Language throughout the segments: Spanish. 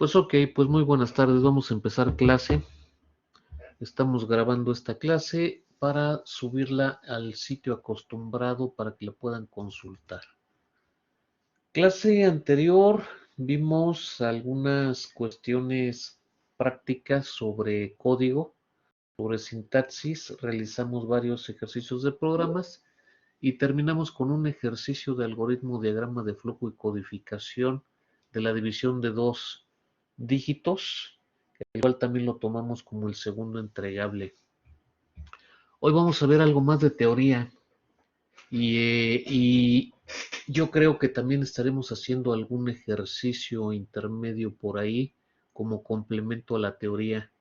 Pues ok, pues muy buenas tardes, vamos a empezar clase. Estamos grabando esta clase para subirla al sitio acostumbrado para que la puedan consultar. Clase anterior vimos algunas cuestiones prácticas sobre código, sobre sintaxis, realizamos varios ejercicios de programas y terminamos con un ejercicio de algoritmo, diagrama de flujo y codificación de la división de dos dígitos, el cual también lo tomamos como el segundo entregable. Hoy vamos a ver algo más de teoría y yo creo que también estaremos haciendo algún ejercicio intermedio por ahí como complemento a la teoría.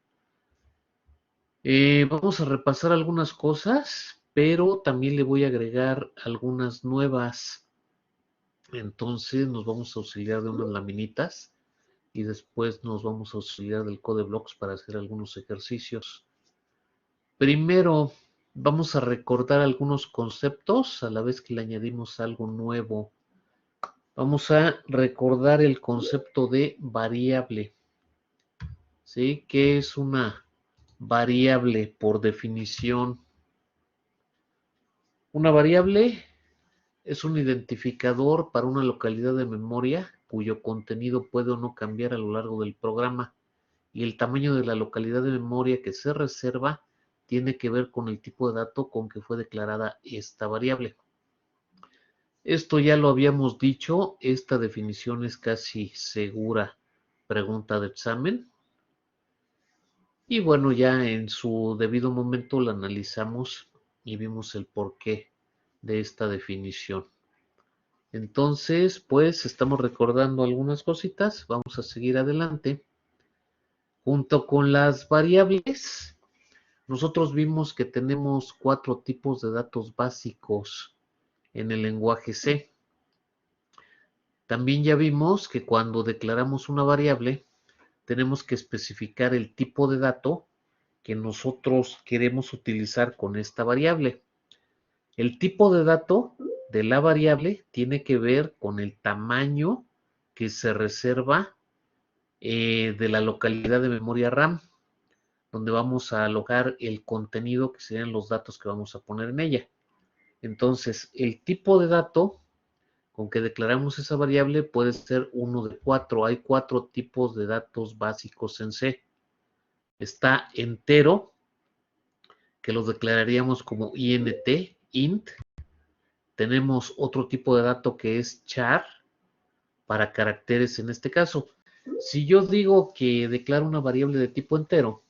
Vamos a repasar algunas cosas, pero también le voy a agregar algunas nuevas. Entonces nos vamos a auxiliar de unas laminitas y después nos vamos a auxiliar del CodeBlocks para hacer algunos ejercicios. Primero, vamos a recordar algunos conceptos a la vez que le añadimos algo nuevo. Vamos a recordar el concepto de variable. ¿Sí? ¿Qué es una variable por definición? Una variable es un identificador para una localidad de memoria cuyo contenido puede o no cambiar a lo largo del programa, y el tamaño de la localidad de memoria que se reserva tiene que ver con el tipo de dato con que fue declarada esta variable. Esto ya lo habíamos dicho, esta definición es casi segura pregunta de examen. Y bueno, ya en su debido momento la analizamos y vimos el porqué de esta definición. Entonces, pues estamos recordando algunas cositas, vamos a seguir adelante. Junto con las variables, nosotros vimos que tenemos 4 tipos de datos básicos en el lenguaje C. También ya vimos que cuando declaramos una variable, tenemos que especificar el tipo de dato que nosotros queremos utilizar con esta variable. El tipo de dato de la variable tiene que ver con el tamaño que se reserva de la localidad de memoria RAM, donde vamos a alojar el contenido que serían los datos que vamos a poner en ella. Entonces, el tipo de dato con que declaramos esa variable puede ser uno de 4. Hay 4 tipos de datos básicos en C. Está entero, que los declararíamos como int. Tenemos otro tipo de dato que es char, para caracteres en este caso. Si yo digo que declaro una variable de tipo entero,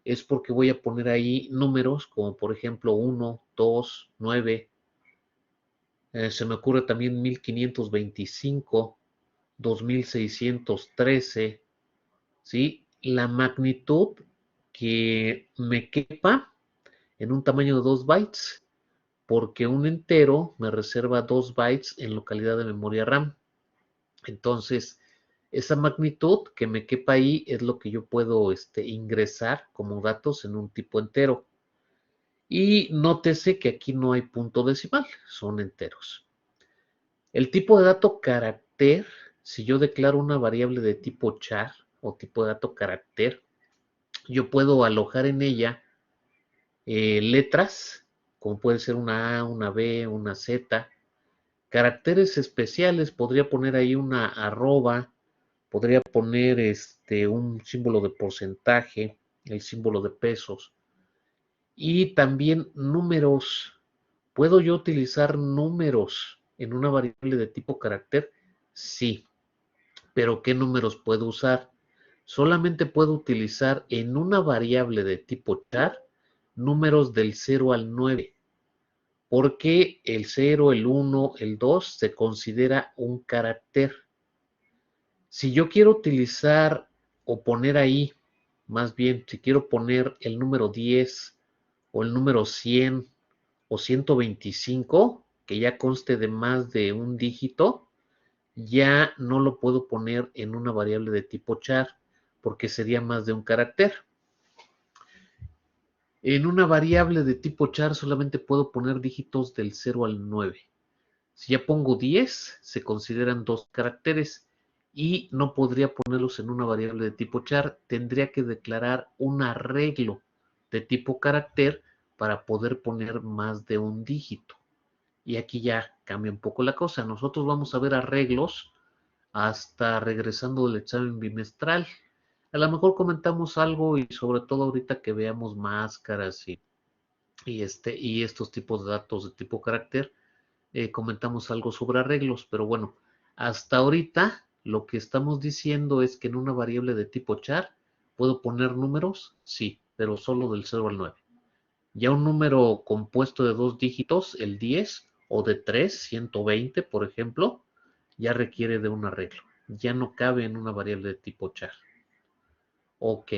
es porque voy a poner ahí números como por ejemplo 1, 2, 9. Se me ocurre también 1525, 2613, ¿sí? La magnitud que me quepa en un tamaño de 2 bytes, porque un entero me reserva 2 bytes en localidad de memoria RAM. Entonces, esa magnitud que me quepa ahí es lo que yo puedo ingresar como datos en un tipo entero. Y nótese que aquí no hay punto decimal, son enteros. El tipo de dato carácter, si yo declaro una variable de tipo char o tipo de dato carácter, yo puedo alojar en ella letras, como puede ser una A, una B, una Z. Caracteres especiales, podría poner ahí una arroba, podría poner un símbolo de porcentaje, el símbolo de pesos. Y también números. ¿Puedo yo utilizar números en una variable de tipo carácter? Sí. ¿Pero qué números puedo usar? Solamente puedo utilizar en una variable de tipo char números del 0 al 9, porque el 0, el 1, el 2 se considera un carácter. Si yo quiero utilizar o poner ahí, más bien, si quiero poner el número 10 o el número 100 o 125, que ya conste de más de un dígito, ya no lo puedo poner en una variable de tipo char, porque sería más de un carácter. En una variable de tipo char solamente puedo poner dígitos del 0 al 9. Si ya pongo 10, se consideran 2 caracteres. y no podría ponerlos en una variable de tipo char, tendría que declarar un arreglo de tipo carácter para poder poner más de un dígito. Y aquí ya cambia un poco la cosa. Nosotros vamos a ver arreglos hasta regresando del examen bimestral. A lo mejor comentamos algo y sobre todo ahorita que veamos máscaras y estos tipos de datos de tipo carácter, comentamos algo sobre arreglos, pero bueno, hasta ahorita lo que estamos diciendo es que en una variable de tipo char puedo poner números, sí, pero solo del 0 al 9. Ya un número compuesto de dos dígitos, el 10, o de 3, 120, por ejemplo, ya requiere de un arreglo. Ya no cabe en una variable de tipo char. Ok.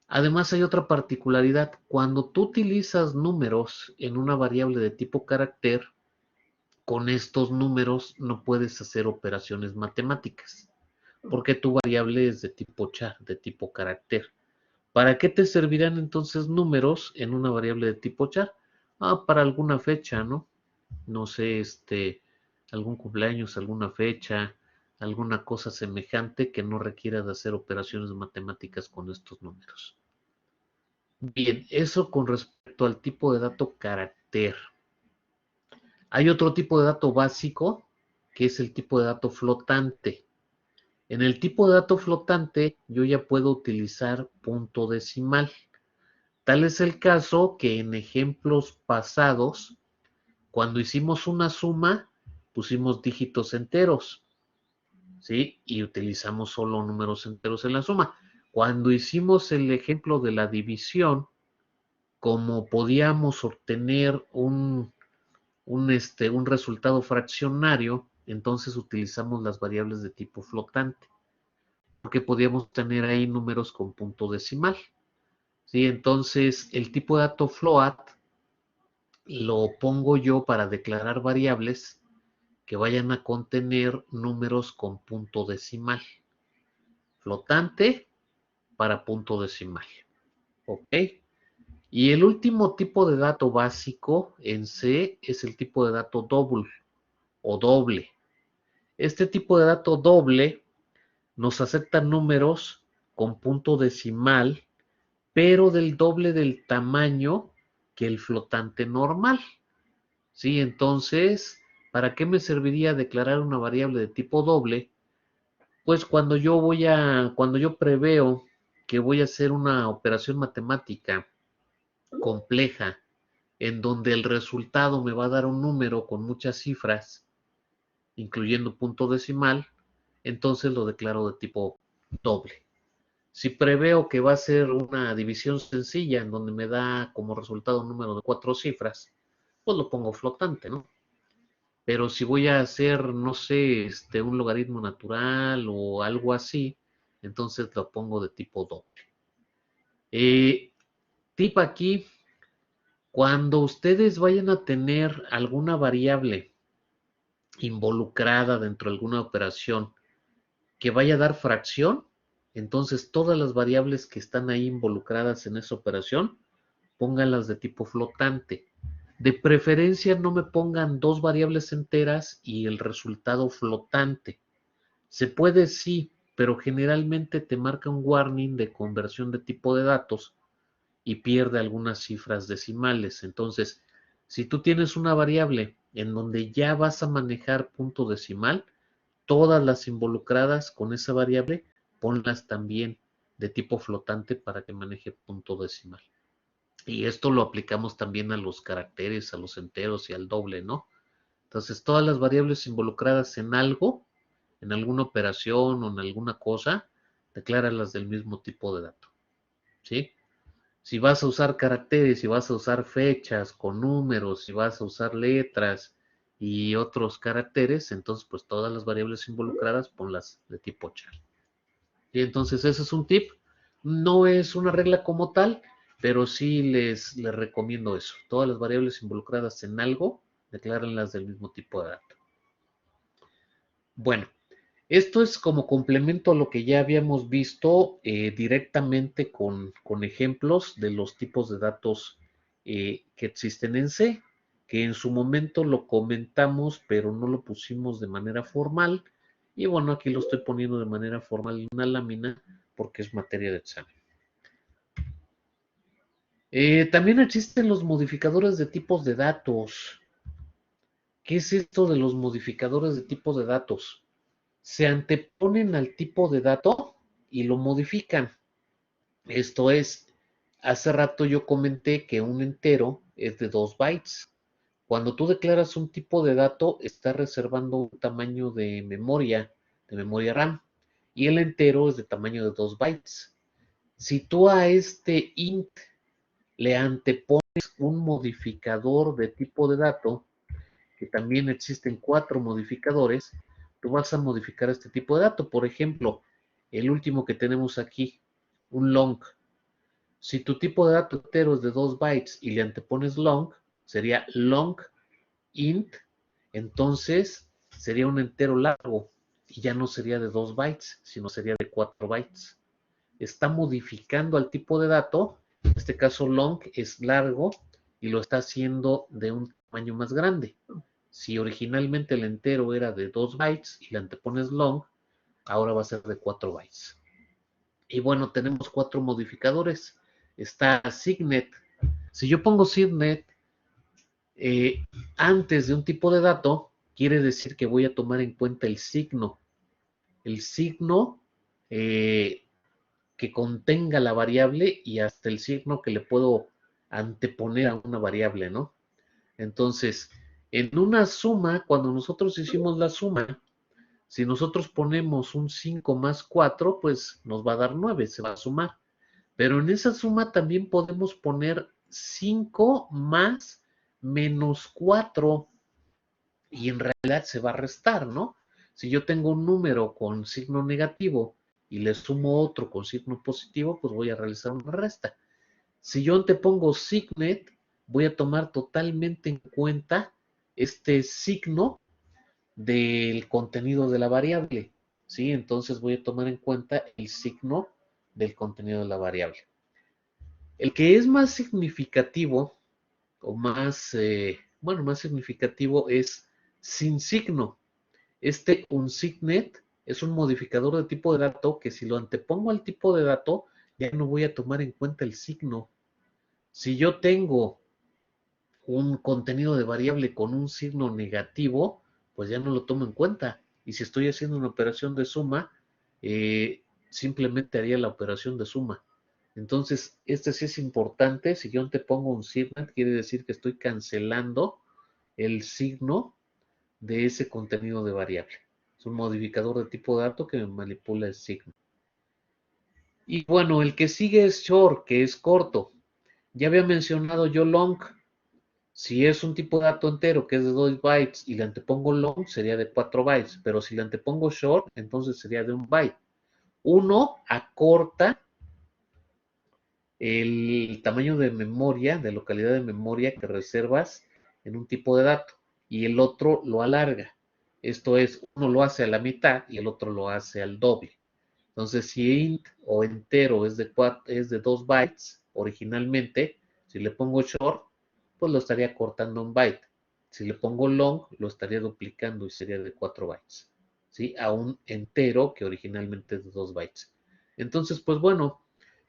Además hay otra particularidad. Cuando tú utilizas números en una variable de tipo carácter, con estos números no puedes hacer operaciones matemáticas, porque tu variable es de tipo char, de tipo carácter. ¿Para qué te servirán entonces números en una variable de tipo char? Para alguna fecha, ¿no? No sé, algún cumpleaños, alguna fecha, alguna cosa semejante que no requiera de hacer operaciones matemáticas con estos números. Bien, eso con respecto al tipo de dato carácter. Hay otro tipo de dato básico, que es el tipo de dato flotante. En el tipo de dato flotante, yo ya puedo utilizar punto decimal. Tal es el caso que en ejemplos pasados, cuando hicimos una suma, pusimos dígitos enteros, ¿sí? Y utilizamos solo números enteros en la suma. Cuando hicimos el ejemplo de la división, como podíamos obtener un resultado fraccionario, entonces utilizamos las variables de tipo flotante, porque podíamos tener ahí números con punto decimal, ¿sí? Entonces, el tipo de dato float lo pongo yo para declarar variables que vayan a contener números con punto decimal. Flotante para punto decimal, ¿ok? Y el último tipo de dato básico en C es el tipo de dato doble o doble. Este tipo de dato doble nos acepta números con punto decimal, pero del doble del tamaño que el flotante normal. ¿Sí? Entonces, ¿para qué me serviría declarar una variable de tipo doble? Pues cuando yo preveo que voy a hacer una operación matemática compleja en donde el resultado me va a dar un número con muchas cifras, incluyendo punto decimal, entonces lo declaro de tipo doble. Si preveo que va a ser una división sencilla en donde me da como resultado un número de 4 cifras, pues lo pongo flotante, ¿no? Pero si voy a hacer, no sé, un logaritmo natural o algo así, entonces lo pongo de tipo doble. Tip aquí, cuando ustedes vayan a tener alguna variable involucrada dentro de alguna operación que vaya a dar fracción, entonces todas las variables que están ahí involucradas en esa operación, pónganlas de tipo flotante. De preferencia no me pongan dos variables enteras y el resultado flotante. Se puede sí, pero generalmente te marca un warning de conversión de tipo de datos y pierde algunas cifras decimales. Entonces, si tú tienes una variable en donde ya vas a manejar punto decimal, todas las involucradas con esa variable, ponlas también de tipo flotante para que maneje punto decimal. Y esto lo aplicamos también a los caracteres, a los enteros y al doble, ¿no? Entonces, todas las variables involucradas en algo, en alguna operación o en alguna cosa, decláralas del mismo tipo de dato, ¿sí? Si vas a usar caracteres, si vas a usar fechas con números, si vas a usar letras y otros caracteres, entonces pues todas las variables involucradas ponlas de tipo char. Y entonces ese es un tip. No es una regla como tal, pero sí les recomiendo eso. Todas las variables involucradas en algo, declárenlas del mismo tipo de dato. Bueno, esto es como complemento a lo que ya habíamos visto directamente con ejemplos de los tipos de datos que existen en C, que en su momento lo comentamos, pero no lo pusimos de manera formal Y bueno, aquí lo estoy poniendo de manera formal en una lámina porque es materia de examen. También existen los modificadores de tipos de datos. ¿Qué es esto de los modificadores de tipos de datos? Se anteponen al tipo de dato y lo modifican. Esto es, hace rato yo comenté que un entero es de 2 bytes. Cuando tú declaras un tipo de dato, estás reservando un tamaño de memoria RAM, y el entero es de tamaño de 2 bytes. Si tú a este int le antepones un modificador de tipo de dato, que también existen 4 modificadores, tú vas a modificar este tipo de dato. Por ejemplo, el último que tenemos aquí, un long. Si tu tipo de dato entero es de 2 bytes y le antepones long, sería long int, entonces sería un entero largo y ya no sería de 2 bytes, sino sería de 4 bytes. Está modificando al tipo de dato, en este caso long es largo y lo está haciendo de un tamaño más grande. Si originalmente el entero era de 2 bytes y le antepones long, ahora va a ser de 4 bytes. Y bueno, tenemos 4 modificadores. Está Signet. Si yo pongo Signet antes de un tipo de dato, quiere decir que voy a tomar en cuenta el signo. El signo que contenga la variable y hasta el signo que le puedo anteponer a una variable, ¿no? Entonces, en una suma, cuando nosotros hicimos la suma, si nosotros ponemos un 5 más 4, pues nos va a dar 9, se va a sumar. Pero en esa suma también podemos poner 5 más menos 4 y en realidad se va a restar, ¿no? Si yo tengo un número con signo negativo y le sumo otro con signo positivo, pues voy a realizar una resta. Si yo antepongo signet, voy a tomar totalmente en cuenta este signo del contenido de la variable, ¿sí? Entonces voy a tomar en cuenta el signo del contenido de la variable. El que es más significativo, o más, bueno, más significativo es sin signo. Este unsignet es un modificador de tipo de dato que si lo antepongo al tipo de dato, ya no voy a tomar en cuenta el signo. Si yo tengo un contenido de variable con un signo negativo, pues ya no lo tomo en cuenta. Y si estoy haciendo una operación de suma, simplemente haría la operación de suma. Entonces, este sí es importante. Si yo te pongo un signet, quiere decir que estoy cancelando el signo de ese contenido de variable. Es un modificador de tipo de dato que me manipula el signo. Y bueno, el que sigue es short, que es corto. Ya había mencionado yo long. Si es un tipo de dato entero que es de 2 bytes y le antepongo long, sería de 4 bytes. Pero si le antepongo short, entonces sería de 1 byte. Uno acorta el tamaño de memoria, de localidad de memoria que reservas en un tipo de dato y el otro lo alarga. Esto es, uno lo hace a la mitad y el otro lo hace al doble. Entonces, si int o entero es de 2 bytes originalmente, si le pongo short, pues lo estaría cortando un byte. Si le pongo long, lo estaría duplicando y sería de 4 bytes. ¿Sí? A un entero que originalmente es de 2 bytes. Entonces, pues bueno,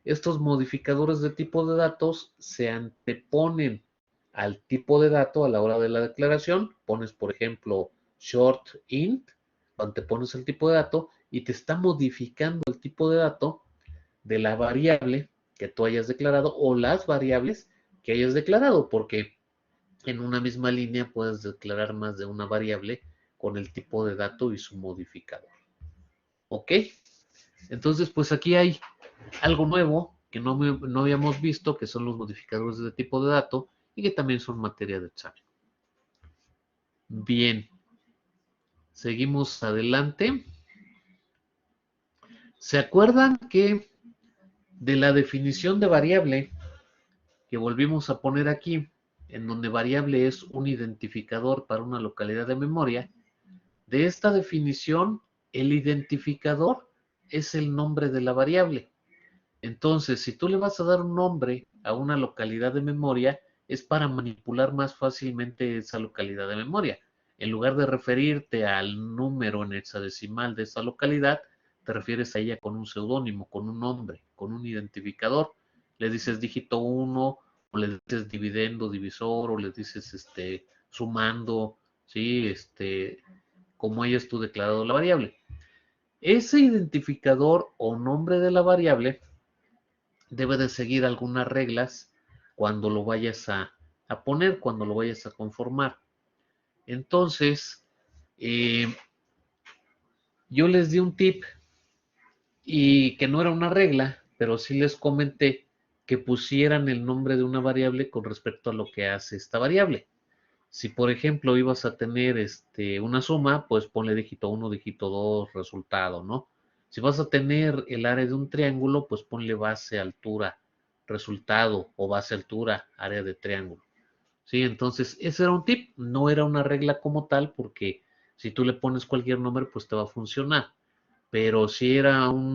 estos modificadores de tipo de datos se anteponen al tipo de dato a la hora de la declaración. Pones, por ejemplo, short int, antepones el tipo de dato y te está modificando el tipo de dato de la variable que tú hayas declarado o las variables que hayas declarado, porque en una misma línea puedes declarar más de una variable con el tipo de dato y su modificador. ¿Ok? Entonces, pues aquí hay algo nuevo que no habíamos visto, que son los modificadores de tipo de dato y que también son materia de examen. Bien, seguimos adelante. ¿Se acuerdan que de la definición de variable que volvimos a poner aquí, en donde variable es un identificador para una localidad de memoria? De esta definición, el identificador es el nombre de la variable. Entonces, si tú le vas a dar un nombre a una localidad de memoria, es para manipular más fácilmente esa localidad de memoria. en lugar de referirte al número en hexadecimal de esa localidad, te refieres a ella con un seudónimo, con un nombre, con un identificador. Le dices dígito 1, o le dices dividendo, divisor, o le dices sumando, ¿sí? Como hayas tú declarado la variable. Ese identificador o nombre de la variable debe de seguir algunas reglas cuando lo vayas a poner, cuando lo vayas a conformar. Entonces, yo les di un tip y que no era una regla, pero sí les comenté que pusieran el nombre de una variable con respecto a lo que hace esta variable. Si por ejemplo ibas a tener una suma, pues ponle dígito 1, dígito 2, resultado, ¿no? Si vas a tener el área de un triángulo, pues ponle base, altura, resultado, o base, altura, área de triángulo. ¿Sí? Entonces, ese era un tip, no era una regla como tal, porque si tú le pones cualquier nombre, pues te va a funcionar. Pero sí era un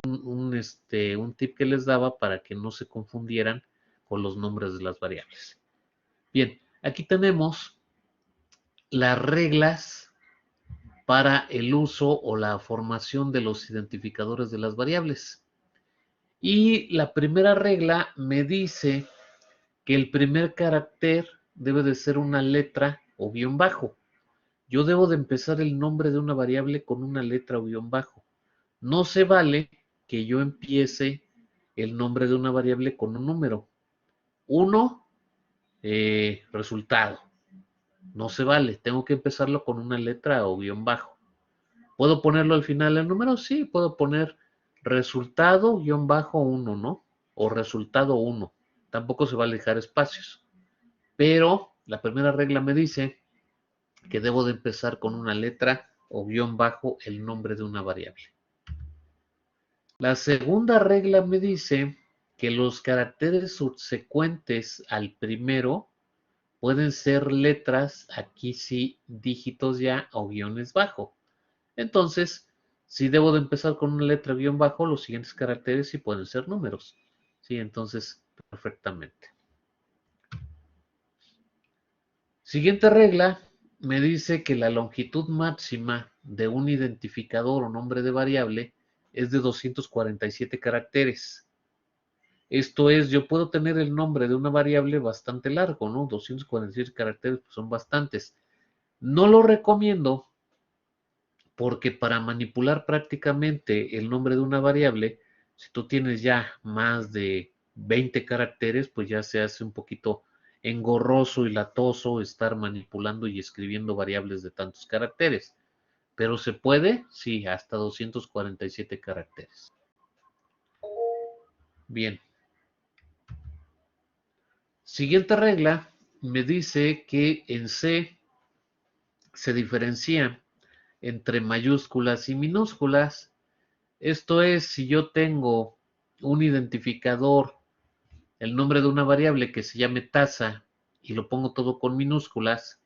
tip que les daba para que no se confundieran con los nombres de las variables. Bien, aquí tenemos las reglas para el uso o la formación de los identificadores de las variables. Y la primera regla me dice que el primer carácter debe de ser una letra o guión bajo. Yo debo de empezar el nombre de una variable con una letra o guión bajo. No se vale que yo empiece el nombre de una variable con un número. 1, resultado. No se vale, tengo que empezarlo con una letra o guión bajo. ¿Puedo ponerlo al final del número? Sí, puedo poner resultado guión bajo 1, ¿no? O resultado 1. Tampoco se va a dejar espacios. Pero la primera regla me dice que debo de empezar con una letra o guión bajo el nombre de una variable. La segunda regla me dice que los caracteres subsecuentes al primero pueden ser letras, aquí sí, dígitos ya o guiones bajo. Entonces, si debo de empezar con una letra guión bajo, los siguientes caracteres sí pueden ser números. Sí, entonces, perfectamente. Siguiente regla me dice que la longitud máxima de un identificador o nombre de variable es de 247 caracteres. Esto es, yo puedo tener el nombre de una variable bastante largo, ¿no? 247 caracteres pues son bastantes. No lo recomiendo porque para manipular prácticamente el nombre de una variable, si tú tienes ya más de 20 caracteres, pues ya se hace un poquito engorroso y latoso estar manipulando y escribiendo variables de tantos caracteres. Pero se puede, sí, hasta 247 caracteres. Bien. Siguiente regla me dice que en C se diferencia entre mayúsculas y minúsculas. Esto es, si yo tengo un identificador, el nombre de una variable que se llame tasa, y lo pongo todo con minúsculas,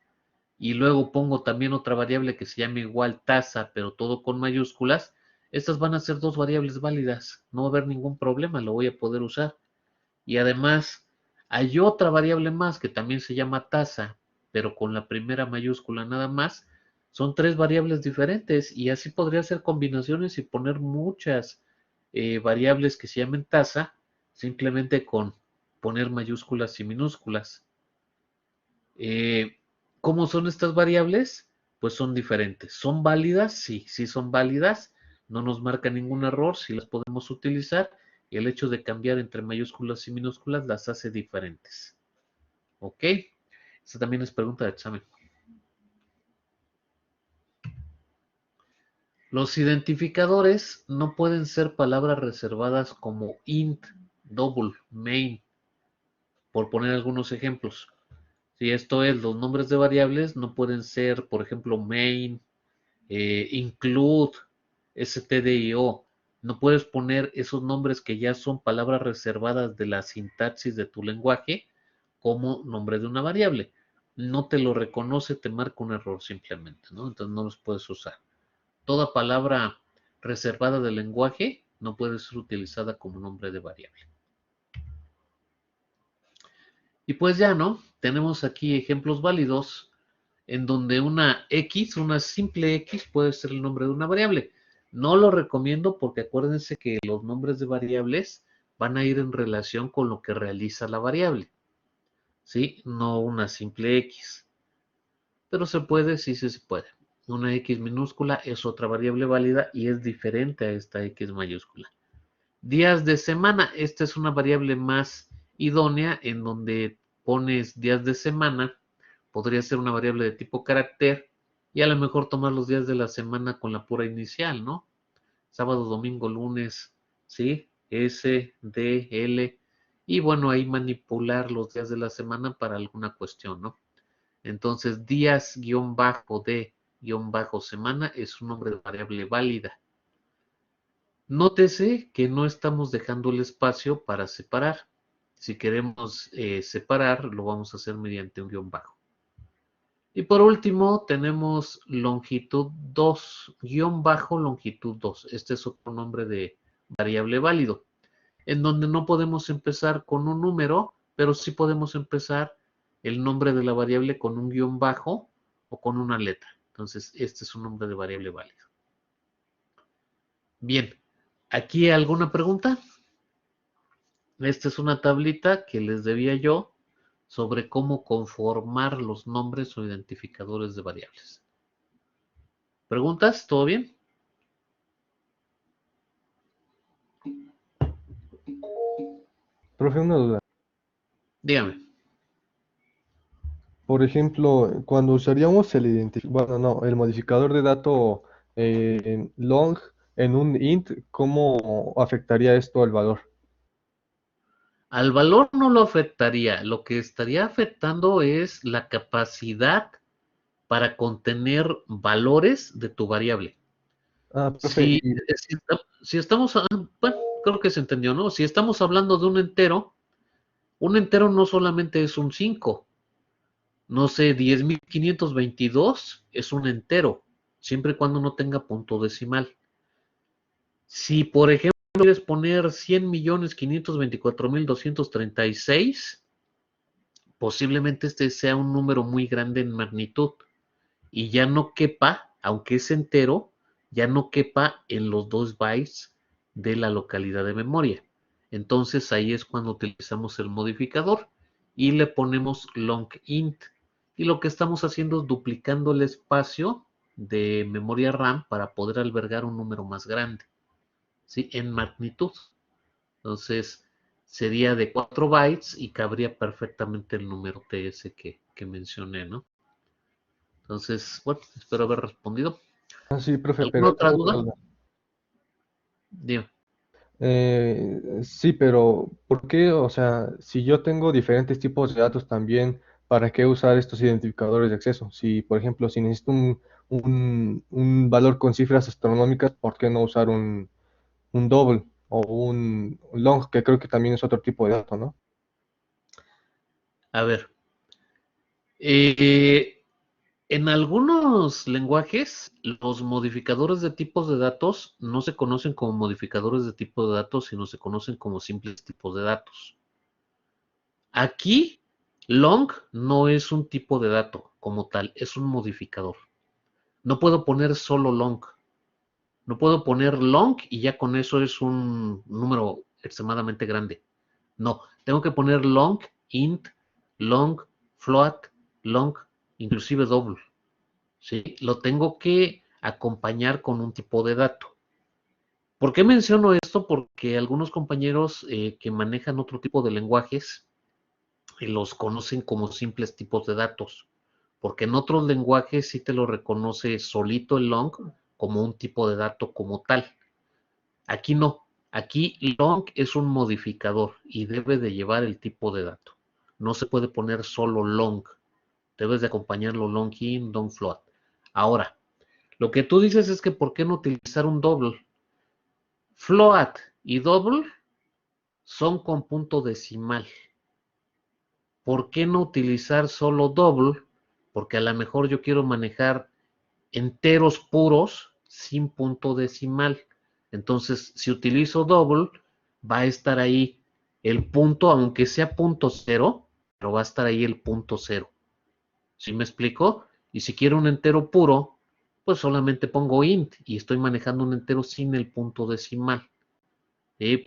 y luego pongo también otra variable que se llame igual tasa, pero todo con mayúsculas, estas van a ser dos variables válidas, no va a haber ningún problema, lo voy a poder usar. Y además, hay otra variable más que también se llama tasa, pero con la primera mayúscula nada más. Son tres variables diferentes y así podría hacer combinaciones y poner muchas variables que se llamen tasa, simplemente con poner mayúsculas y minúsculas. ¿Cómo son estas variables? Pues son diferentes. ¿Son válidas? Sí, sí son válidas. No nos marca ningún error, sí las podemos utilizar. Y el hecho de cambiar entre mayúsculas y minúsculas las hace diferentes. ¿Ok? Esta también es pregunta de examen. Los identificadores no pueden ser palabras reservadas como int, double, main, por poner algunos ejemplos. Si esto es, los nombres de variables no pueden ser, por ejemplo, main, include, stdio. No puedes poner esos nombres que ya son palabras reservadas de la sintaxis de tu lenguaje como nombre de una variable. No te lo reconoce, te marca un error simplemente, ¿no? Entonces no los puedes usar. Toda palabra reservada del lenguaje no puede ser utilizada como nombre de variable. Y pues ya, ¿no? Tenemos aquí ejemplos válidos. en donde una X, una simple X, puede ser el nombre de una variable. No lo recomiendo porque acuérdense que los nombres de variables van a ir en relación con lo que realiza la variable, ¿sí? No una simple X. Pero se puede, sí, sí se puede. Una X minúscula es otra variable válida y es diferente a esta X mayúscula. Días de semana, esta es una variable más idónea en donde pones días de semana, podría ser una variable de tipo carácter y a lo mejor tomar los días de la semana con la pura inicial, ¿no? Sábado, domingo, lunes, ¿sí? S, D, L, y bueno, ahí manipular los días de la semana para alguna cuestión, ¿no? Entonces, días guión bajo de guión bajo semana es un nombre de variable válida. Nótese que no estamos dejando el espacio para separar. Si queremos separar, lo vamos a hacer mediante un guión bajo. Y por último, tenemos longitud 2, guión bajo longitud 2. Este es otro nombre de variable válido, en donde no podemos empezar con un número, pero sí podemos empezar el nombre de la variable con un guión bajo o con una letra. Entonces, este es un nombre de variable válido. Bien, ¿aquí alguna pregunta? Esta es una tablita que les debía yo sobre cómo conformar los nombres o identificadores de variables. ¿Preguntas? ¿Todo bien? Profe, una duda. Dígame. Por ejemplo, cuando usaríamos bueno, no, el modificador de dato long en un int, ¿cómo afectaría esto al valor? Al valor no lo afectaría. Lo que estaría afectando es la capacidad para contener valores de tu variable. Ah, profe, Si, si estamos, bueno, creo que se entendió, ¿no? Si estamos hablando de un entero no solamente es un 5. No sé, 10.522 es un entero, siempre y cuando no tenga punto decimal. Si, por ejemplo, quieres poner 100.524.236, posiblemente este sea un número muy grande en magnitud y ya no quepa, aunque es entero, ya no quepa en los 2 bytes de la localidad de memoria. Entonces ahí es cuando utilizamos el modificador y le ponemos long int. Y lo que estamos haciendo es duplicando el espacio de memoria RAM para poder albergar un número más grande, ¿sí? En magnitud. Entonces sería de 4 bytes y cabría perfectamente el número TS que mencioné, ¿no? Entonces, bueno, espero haber respondido. sí, profe, ¿Alguna pero otra tengo otra duda? duda. Dime. Sí, pero ¿por qué? O sea, si yo tengo diferentes tipos de datos también, ¿para qué usar estos identificadores de acceso? Si, por ejemplo, si necesito un valor con cifras astronómicas, ¿por qué no usar un double o un long, que creo que también es otro tipo de dato, ¿no? A ver, eh, en algunos lenguajes, los modificadores de tipos de datos no se conocen como modificadores de tipo de datos, sino se conocen como simples tipos de datos. Aquí, long no es un tipo de dato como tal, es un modificador. No puedo poner solo long. No puedo poner long y ya con eso es un número extremadamente grande. No, tengo que poner long, int, long, float, long, inclusive double. ¿Sí? Lo tengo que acompañar con un tipo de dato. ¿Por qué menciono esto? Porque algunos compañeros que manejan otro tipo de lenguajes los conocen como simples tipos de datos. Porque en otros lenguajes sí te lo reconoce solito el long como un tipo de dato como tal. Aquí no. Aquí long es un modificador y debe de llevar el tipo de dato. No se puede poner solo long. Debes de acompañarlo long in, long float. Ahora, lo que tú dices es que ¿por qué no utilizar un double? Float y double son con punto decimal. ¿Por qué no utilizar solo double? Porque a lo mejor yo quiero manejar enteros puros sin punto decimal. Entonces, si utilizo double, va a estar ahí el punto, aunque sea punto cero, pero va a estar ahí el punto cero. ¿Sí me explico? Y si quiero un entero puro, pues solamente pongo int y estoy manejando un entero sin el punto decimal.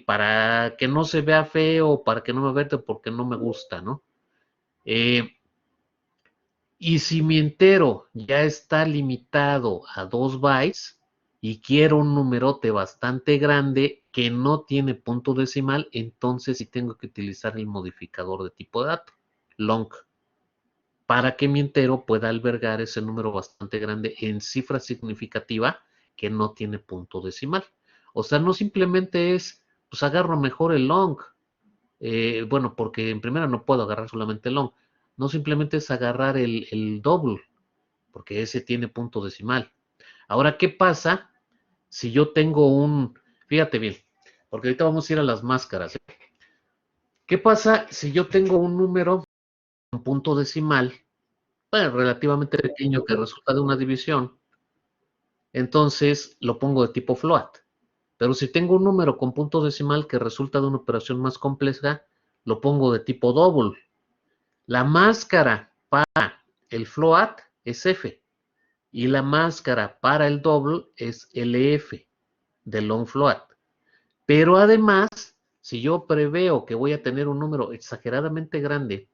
Para que no se vea feo, para que no me verte porque no me gusta, ¿no? Y si mi entero ya está limitado a 2 bytes y quiero un numerote bastante grande que no tiene punto decimal, entonces sí tengo que utilizar el modificador de tipo de dato, long, para que mi entero pueda albergar ese número bastante grande en cifra significativa que no tiene punto decimal. O sea, no simplemente es, pues agarro mejor el long, bueno, porque en primera no puedo agarrar solamente el long, no simplemente es agarrar el double, porque ese tiene punto decimal. Ahora, ¿qué pasa si yo tengo fíjate bien, porque ahorita vamos a ir a las máscaras. ¿Qué pasa si yo tengo un número con punto decimal, bueno, relativamente pequeño que resulta de una división? Entonces lo pongo de tipo float. Pero si tengo un número con punto decimal que resulta de una operación más compleja, lo pongo de tipo double. La máscara para el float es F y la máscara para el double es LF de long float. Pero además, si yo preveo que voy a tener un número exageradamente grande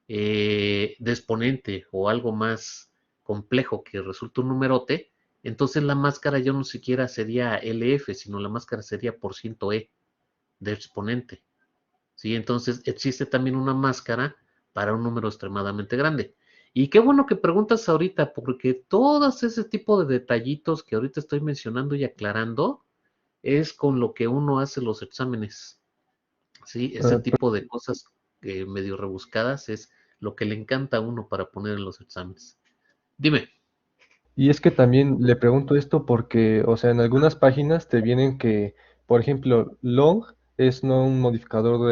de exponente o algo más complejo que resulte un numerote, entonces la máscara ya no siquiera sería LF, sino la máscara sería por ciento E de exponente. ¿Sí? Entonces existe también una máscara para un número extremadamente grande. Y qué bueno que preguntas ahorita, porque todos ese tipo de detallitos que ahorita estoy mencionando y aclarando es con lo que uno hace los exámenes. ¿Sí? Ese Ah, tipo de cosas medio rebuscadas es lo que le encanta a uno para poner en los exámenes. Dime. y es que también le pregunto esto porque, o sea, en algunas páginas te vienen que, por ejemplo, long es no un modificador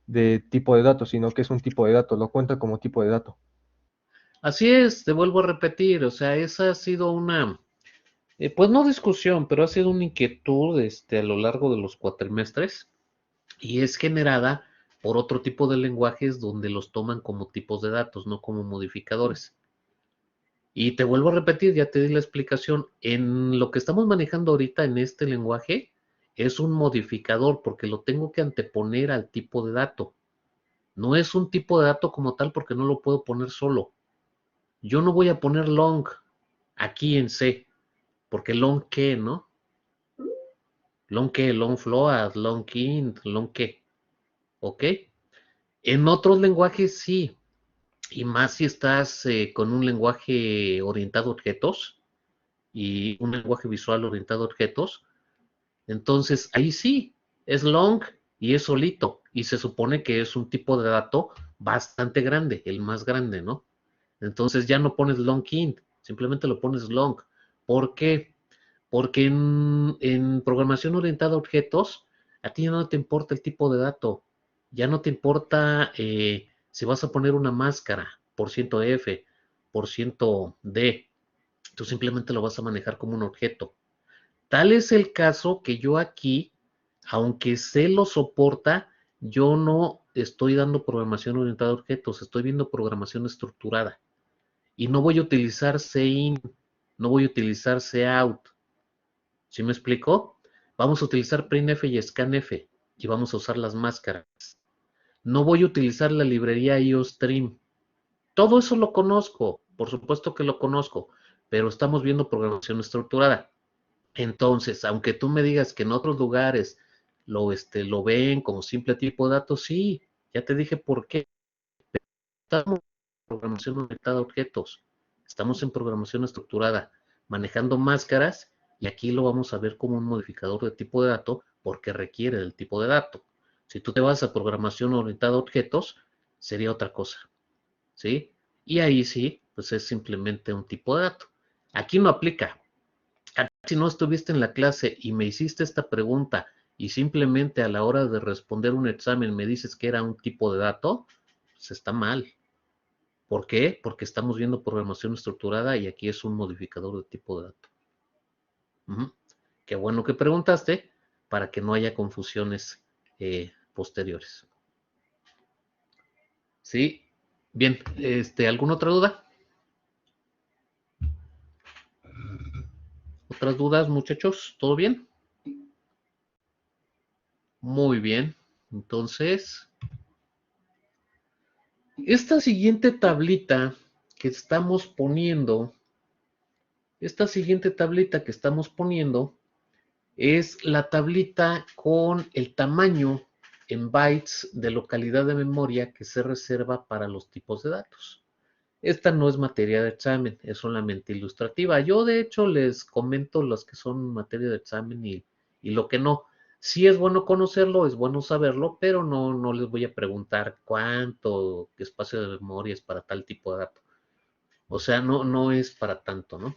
de tipo de dato, sino que es un tipo de dato, lo cuenta como tipo de dato. Así es, te vuelvo a repetir, o sea, esa ha sido pues no discusión, pero ha sido una inquietud a lo largo de los cuatrimestres y es generada por otro tipo de lenguajes donde los toman como tipos de datos, no como modificadores. Y te vuelvo a repetir, ya te di la explicación, en lo que estamos manejando ahorita en este lenguaje es un modificador porque lo tengo que anteponer al tipo de dato. No es un tipo de dato como tal porque no lo puedo poner solo. Yo no voy a poner long aquí en C, porque long qué, ¿no? Long qué, long float, long int, long qué, ¿ok? En otros lenguajes sí, y más si estás con un lenguaje orientado a objetos y un lenguaje visual orientado a objetos, entonces ahí sí, es long y es solito, y se supone que es un tipo de dato bastante grande, el más grande, ¿no? Entonces ya no pones long int, simplemente lo pones long. ¿Por qué? Porque en programación orientada a objetos, a ti ya no te importa el tipo de dato, ya no te importa si vas a poner una máscara, por ciento F, por ciento D, tú simplemente lo vas a manejar como un objeto. Tal es el caso que yo aquí, aunque se lo soporta, yo no estoy dando programación orientada a objetos, estoy viendo programación estructurada. Y no voy a utilizar CIN, no voy a utilizar COUT. ¿Sí me explico? Vamos a utilizar printf y scanf y vamos a usar las máscaras. No voy a utilizar la librería IOStream. Todo eso lo conozco, por supuesto que lo conozco, pero estamos viendo programación estructurada. Entonces, aunque tú me digas que en otros lugares lo ven como simple tipo de datos, sí, ya te dije por qué. Estamos en programación orientada a objetos, estamos en programación estructurada, manejando máscaras, y aquí lo vamos a ver como un modificador de tipo de dato porque requiere del tipo de dato. Si tú te vas a programación orientada a objetos, sería otra cosa, ¿sí? Y ahí sí, pues es simplemente un tipo de dato. Aquí no aplica. Si no estuviste en la clase y me hiciste esta pregunta y simplemente a la hora de responder un examen me dices que era un tipo de dato, pues está mal. ¿Por qué? Porque estamos viendo programación estructurada y aquí es un modificador de tipo de dato. Qué bueno que preguntaste para que no haya confusiones posteriores. ¿Sí? Bien, ¿alguna otra duda? ¿Otras dudas, muchachos? ¿Todo bien? Muy bien. Entonces, esta siguiente tablita que estamos poniendo, es la tablita con el tamaño en bytes de localidad de memoria que se reserva para los tipos de datos. Esta no es materia de examen, es solamente ilustrativa. Yo de hecho les comento las que son materia de examen y lo que no. Sí es bueno conocerlo, es bueno saberlo, pero no les voy a preguntar cuánto espacio de memoria es para tal tipo de dato. O sea, no es para tanto, ¿no?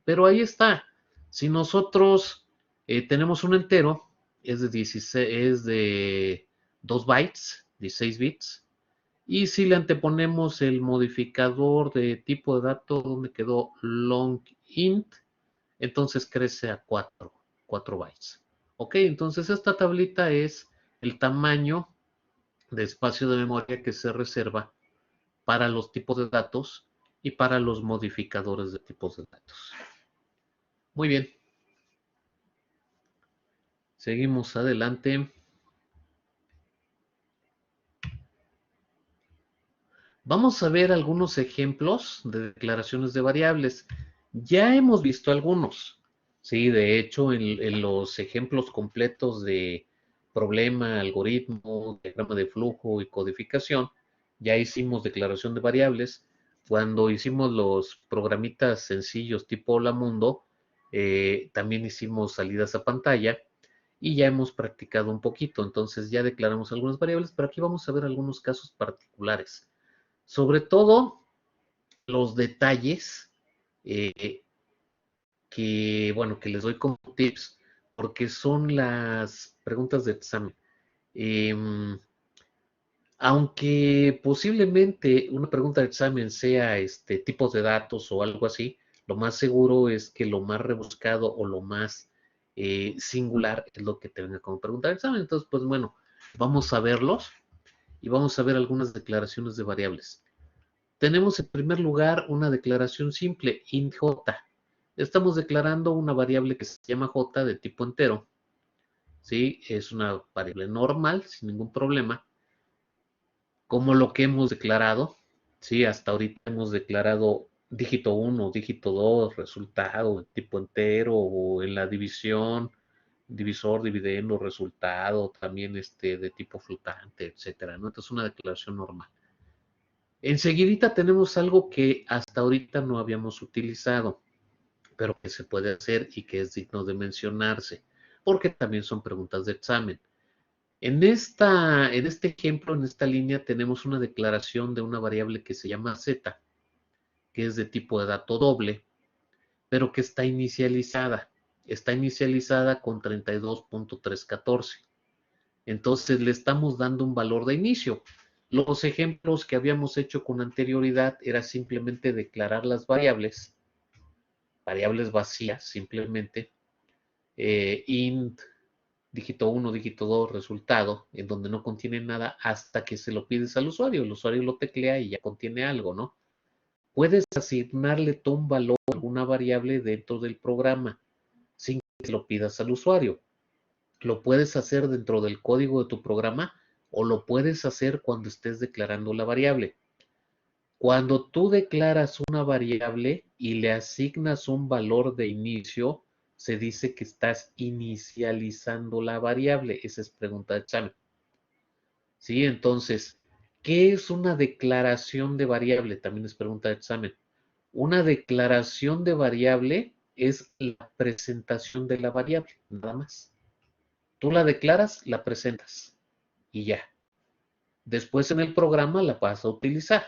Pero ahí está. Si nosotros tenemos un entero, es de 16, es de 2 bytes, 16 bits, y si le anteponemos el modificador de tipo de dato donde quedó long int, entonces crece a 4 bytes. Ok, entonces esta tablita es el tamaño de espacio de memoria que se reserva para los tipos de datos y para los modificadores de tipos de datos. Muy bien. Seguimos adelante. Vamos a ver algunos ejemplos de declaraciones de variables. Ya hemos visto algunos. Sí, de hecho, en los ejemplos completos de problema, algoritmo, diagrama de flujo y codificación, ya hicimos declaración de variables. Cuando hicimos los programitas sencillos tipo Hola Mundo, también hicimos salidas a pantalla y ya hemos practicado un poquito. Entonces ya declaramos algunas variables, pero aquí vamos a ver algunos casos particulares. Sobre todo los detalles eh, que les doy como tips, porque son las preguntas de examen. Eh, Aunque posiblemente una pregunta de examen sea tipos de datos o algo así, lo más seguro es que lo más rebuscado o lo más singular es lo que te venga como pregunta de examen. Entonces, pues bueno, vamos a verlos y vamos a ver algunas declaraciones de variables. Tenemos en primer lugar una declaración simple, int j. Estamos declarando una variable que se llama j de tipo entero. ¿Sí? Es una variable normal, sin ningún problema, como lo que hemos declarado. ¿Sí? Hasta ahorita hemos declarado dígito 1, dígito 2, resultado en tipo entero o en la división, divisor, dividendo, resultado, también de tipo flotante, etcétera, ¿no? Entonces, una declaración normal. Enseguidita tenemos algo que hasta ahorita no habíamos utilizado, pero que se puede hacer y que es digno de mencionarse, porque también son preguntas de examen. En este ejemplo, en esta línea, tenemos una declaración de una variable que se llama z, que es de tipo de dato doble, pero que está inicializada. Está inicializada con 32.314. Entonces le estamos dando un valor de inicio. Los ejemplos que habíamos hecho con anterioridad era simplemente declarar las variables vacías, simplemente int, dígito 1, dígito 2, resultado, en donde no contiene nada hasta que se lo pides al usuario. El usuario lo teclea y ya contiene algo, ¿no? Puedes asignarle tú un valor a alguna variable dentro del programa sin que lo pidas al usuario. Lo puedes hacer dentro del código de tu programa o lo puedes hacer cuando estés declarando la variable. Cuando tú declaras una variable y le asignas un valor de inicio, se dice que estás inicializando la variable. Esa es pregunta de examen. ¿Sí? Entonces, ¿qué es una declaración de variable? También es pregunta de examen. Una declaración de variable es la presentación de la variable, nada más. Tú la declaras, la presentas y ya. Después en el programa la vas a utilizar.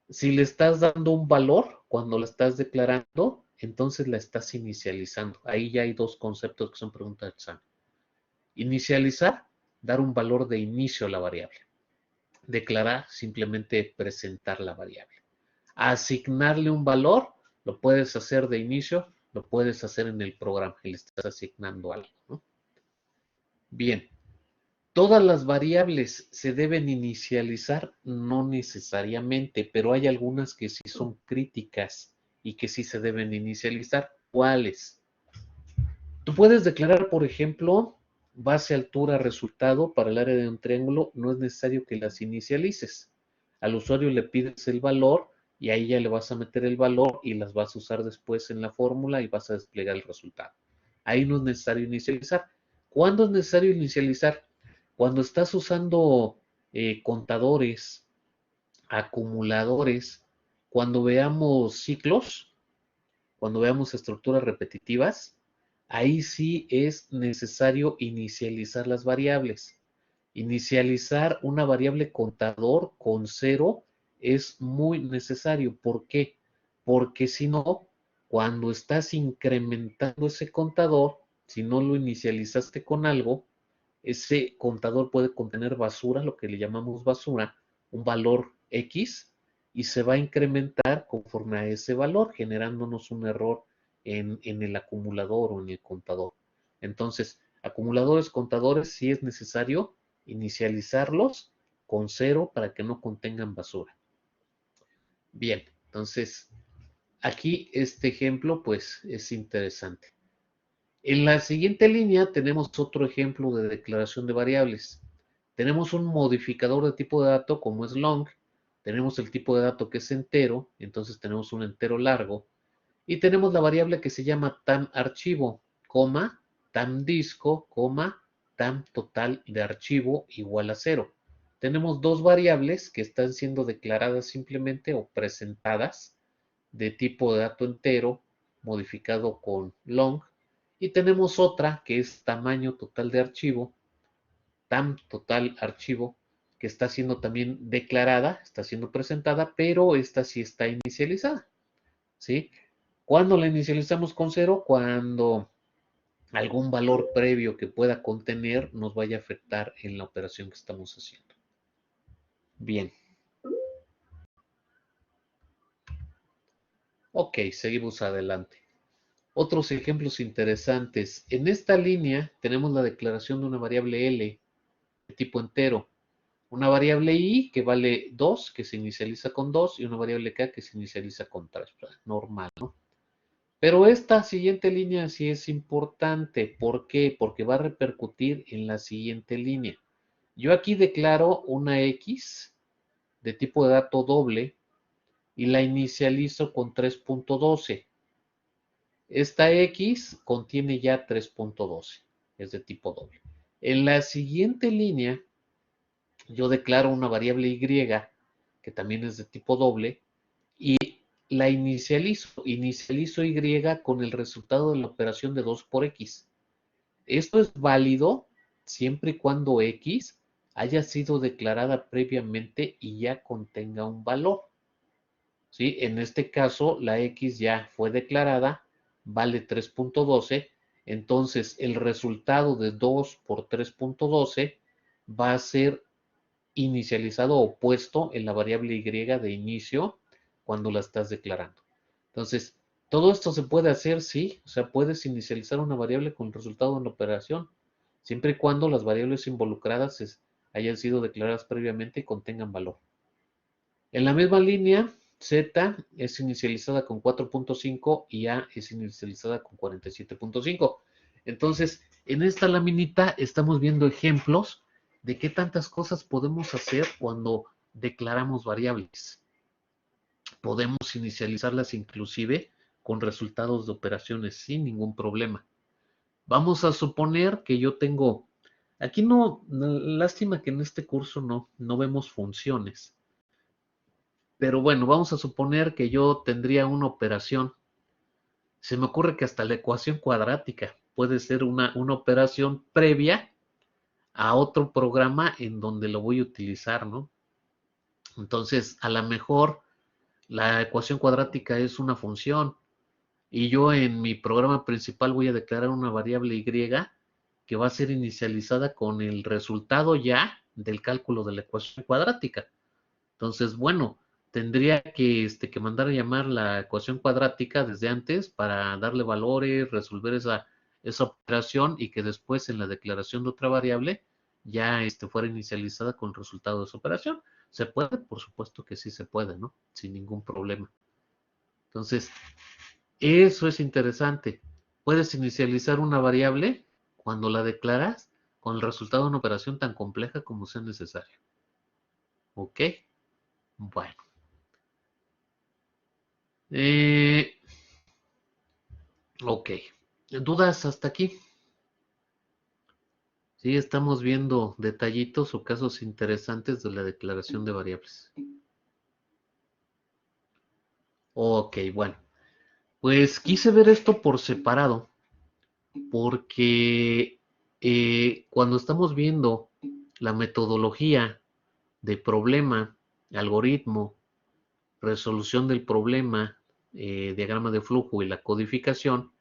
Si le estás dando un valor cuando la estás declarando, entonces la estás inicializando. Ahí ya hay dos conceptos que son preguntas de examen. Inicializar, dar un valor de inicio a la variable. Declarar, simplemente presentar la variable. Asignarle un valor, lo puedes hacer de inicio, lo puedes hacer en el programa y le estás asignando algo, ¿no? Bien, ¿todas las variables se deben inicializar? No necesariamente, pero hay algunas que sí son críticas y que sí se deben inicializar. iguales. Tú puedes declarar, por ejemplo, base, altura, resultado para el área de un triángulo. No es necesario que las inicialices. Al usuario le pides el valor y ahí ya le vas a meter el valor y las vas a usar después en la fórmula y vas a desplegar el resultado. Ahí no es necesario inicializar. ¿Cuándo es necesario inicializar? Cuando estás usando contadores, acumuladores, cuando veamos ciclos, cuando veamos estructuras repetitivas, ahí sí es necesario inicializar las variables. Inicializar una variable contador con 0 es muy necesario. ¿Por qué? Porque si no, cuando estás incrementando ese contador, si no lo inicializaste con algo, ese contador puede contener basura, lo que le llamamos basura, un valor X, y se va a incrementar conforme a ese valor, generándonos un error en el acumulador o en el contador. Entonces, acumuladores, contadores, sí es necesario inicializarlos con 0 para que no contengan basura. Bien, entonces, aquí este ejemplo pues es interesante. En la siguiente línea tenemos otro ejemplo de declaración de variables. Tenemos un modificador de tipo de dato como es long, tenemos el tipo de dato que es entero, entonces tenemos un entero largo, y tenemos la variable que se llama tam archivo, coma, tam disco, coma, tam total de archivo igual a 0. Tenemos dos variables que están siendo declaradas simplemente o presentadas de tipo de dato entero modificado con long, y tenemos otra que es tamaño total de archivo, tam total archivo, que está siendo también declarada, está siendo presentada, pero esta sí está inicializada, ¿sí? ¿Cuándo la inicializamos con 0? Cuando algún valor previo que pueda contener nos vaya a afectar en la operación que estamos haciendo. Bien. Ok, seguimos adelante. Otros ejemplos interesantes. En esta línea tenemos la declaración de una variable L de tipo entero, una variable I que vale 2, que se inicializa con 2, y una variable K que se inicializa con 3. Normal, ¿no? Pero esta siguiente línea sí es importante. ¿Por qué? Porque va a repercutir en la siguiente línea. Yo aquí declaro una X de tipo de dato doble y la inicializo con 3.12. Esta X contiene ya 3.12, es de tipo doble. En la siguiente línea, yo declaro una variable Y, que también es de tipo doble, y la inicializo Y con el resultado de la operación de 2 por X. Esto es válido siempre y cuando X haya sido declarada previamente y ya contenga un valor. ¿Sí? En este caso, la X ya fue declarada, vale 3.12, entonces el resultado de 2 por 3.12 va a ser inicializado o puesto en la variable Y de inicio cuando la estás declarando. Entonces, todo esto se puede hacer, sí, o sea, puedes inicializar una variable con el resultado de la operación, siempre y cuando las variables involucradas hayan sido declaradas previamente y contengan valor. En la misma línea, Z es inicializada con 4.5 y A es inicializada con 47.5. Entonces, en esta laminita estamos viendo ejemplos de qué tantas cosas podemos hacer cuando declaramos variables. Podemos inicializarlas inclusive con resultados de operaciones sin ningún problema. Vamos a suponer que yo tengo, aquí no, lástima que en este curso no vemos funciones. Pero bueno, vamos a suponer que yo tendría una operación. Se me ocurre que hasta la ecuación cuadrática puede ser una operación previa a otro programa en donde lo voy a utilizar, ¿no? Entonces, a lo mejor la ecuación cuadrática es una función y yo en mi programa principal voy a declarar una variable Y que va a ser inicializada con el resultado ya del cálculo de la ecuación cuadrática. Entonces, bueno, tendría que mandar a llamar la ecuación cuadrática desde antes para darle valores, resolver esa operación y que después en la declaración de otra variable ya fuera inicializada con el resultado de esa operación. ¿Se puede? Por supuesto que sí se puede, ¿no? Sin ningún problema. Entonces, Eso es interesante. Puedes inicializar una variable cuando la declaras con el resultado de una operación tan compleja como sea necesario. ¿Ok? Bueno. Ok. ¿Dudas hasta aquí? Sí, estamos viendo detallitos o casos interesantes de la declaración de variables. Ok, bueno. Pues quise ver esto por separado porque cuando estamos viendo la metodología de problema, algoritmo, resolución del problema, diagrama de flujo y la codificación,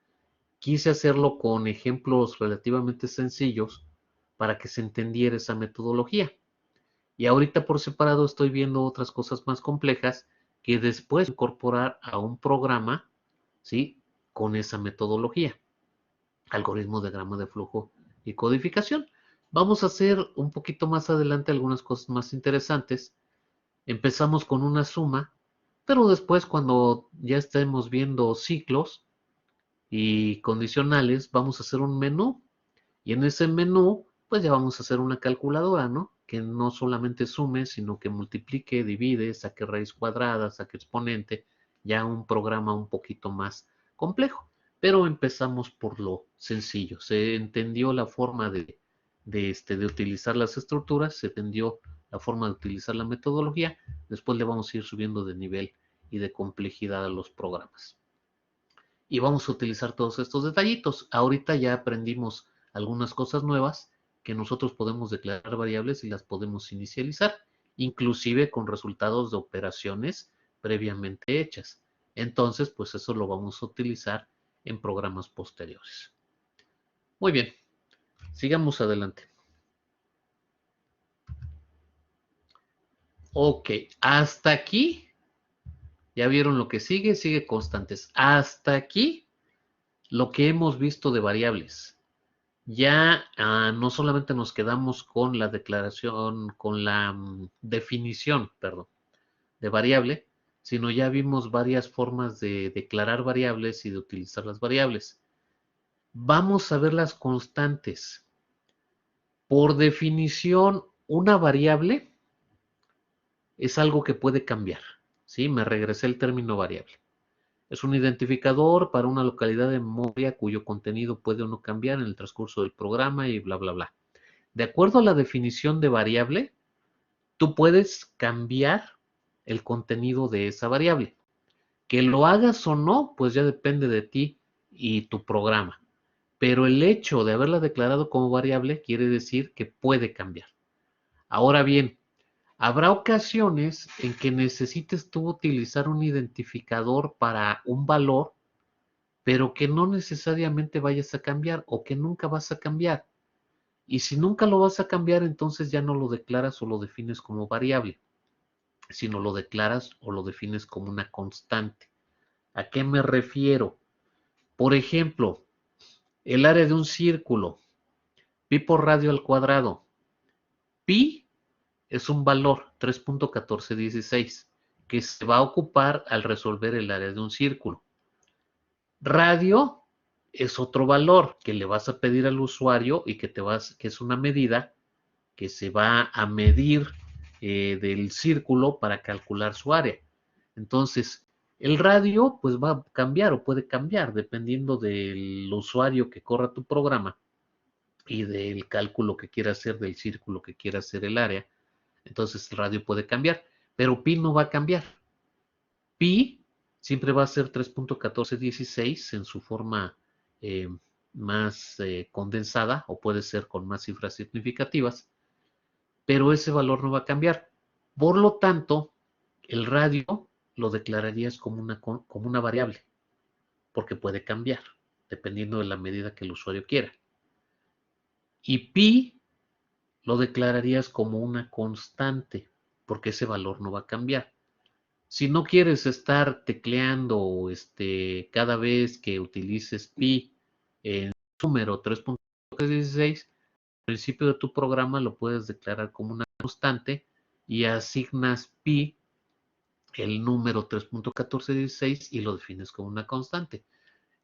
quise hacerlo con ejemplos relativamente sencillos para que se entendiera esa metodología. Y ahorita por separado estoy viendo otras cosas más complejas que después incorporar a un programa, ¿sí? Con esa metodología, algoritmo, diagrama de flujo y codificación. Vamos a hacer un poquito más adelante algunas cosas más interesantes. Empezamos con una suma, pero después cuando ya estemos viendo ciclos y condicionales, vamos a hacer un menú. Y en ese menú, pues ya vamos a hacer una calculadora, ¿no? Que no solamente sume, sino que multiplique, divide, saque raíz cuadrada, saque exponente, ya un programa un poquito más complejo. Pero empezamos por lo sencillo. Se entendió la forma de utilizar las estructuras, se entendió la forma de utilizar la metodología. Después le vamos a ir subiendo de nivel y de complejidad a los programas. Y vamos a utilizar todos estos detallitos. Ahorita ya aprendimos algunas cosas nuevas que nosotros podemos declarar variables y las podemos inicializar, inclusive con resultados de operaciones previamente hechas. Entonces, pues eso lo vamos a utilizar en programas posteriores. Muy bien, sigamos adelante. Ok, hasta aquí, ya vieron lo que sigue, sigue constantes. Hasta aquí, lo que hemos visto de variables. Ya no solamente nos quedamos con la declaración, con la definición, perdón, de variable, sino ya vimos varias formas de declarar variables y de utilizar las variables. Vamos a ver las constantes. Por definición, una variable es algo que puede cambiar. ¿Sí? Me regresé el término variable. Es un identificador para una localidad de memoria cuyo contenido puede o no cambiar en el transcurso del programa y bla, bla, bla. De acuerdo a la definición de variable, tú puedes cambiar el contenido de esa variable. Que lo hagas o no, pues ya depende de ti y tu programa. Pero el hecho de haberla declarado como variable quiere decir que puede cambiar. Ahora bien, habrá ocasiones en que necesites tú utilizar un identificador para un valor, pero que no necesariamente vayas a cambiar o que nunca vas a cambiar. Y si nunca lo vas a cambiar, entonces ya no lo declaras o lo defines como variable, sino lo declaras o lo defines como una constante. ¿A qué me refiero? Por ejemplo, el área de un círculo, pi por radio al cuadrado. Pi es un valor, 3.1416, que se va a ocupar al resolver el área de un círculo. Radio es otro valor que le vas a pedir al usuario y que es una medida que se va a medir del círculo para calcular su área. Entonces, el radio pues va a cambiar o puede cambiar dependiendo del usuario que corra tu programa y del cálculo que quiera hacer del círculo que quiera hacer el área. Entonces el radio puede cambiar, pero pi no va a cambiar. Pi siempre va a ser 3.1416 en su forma eh, más condensada o puede ser con más cifras significativas, pero ese valor no va a cambiar. Por lo tanto, el radio lo declararías como una variable, porque puede cambiar, dependiendo de la medida que el usuario quiera. Y pi lo declararías como una constante, porque ese valor no va a cambiar. Si no quieres estar tecleando cada vez que utilices pi en número 3.16, al principio de tu programa lo puedes declarar como una constante y asignas pi el número 3.1416 y lo defines como una constante.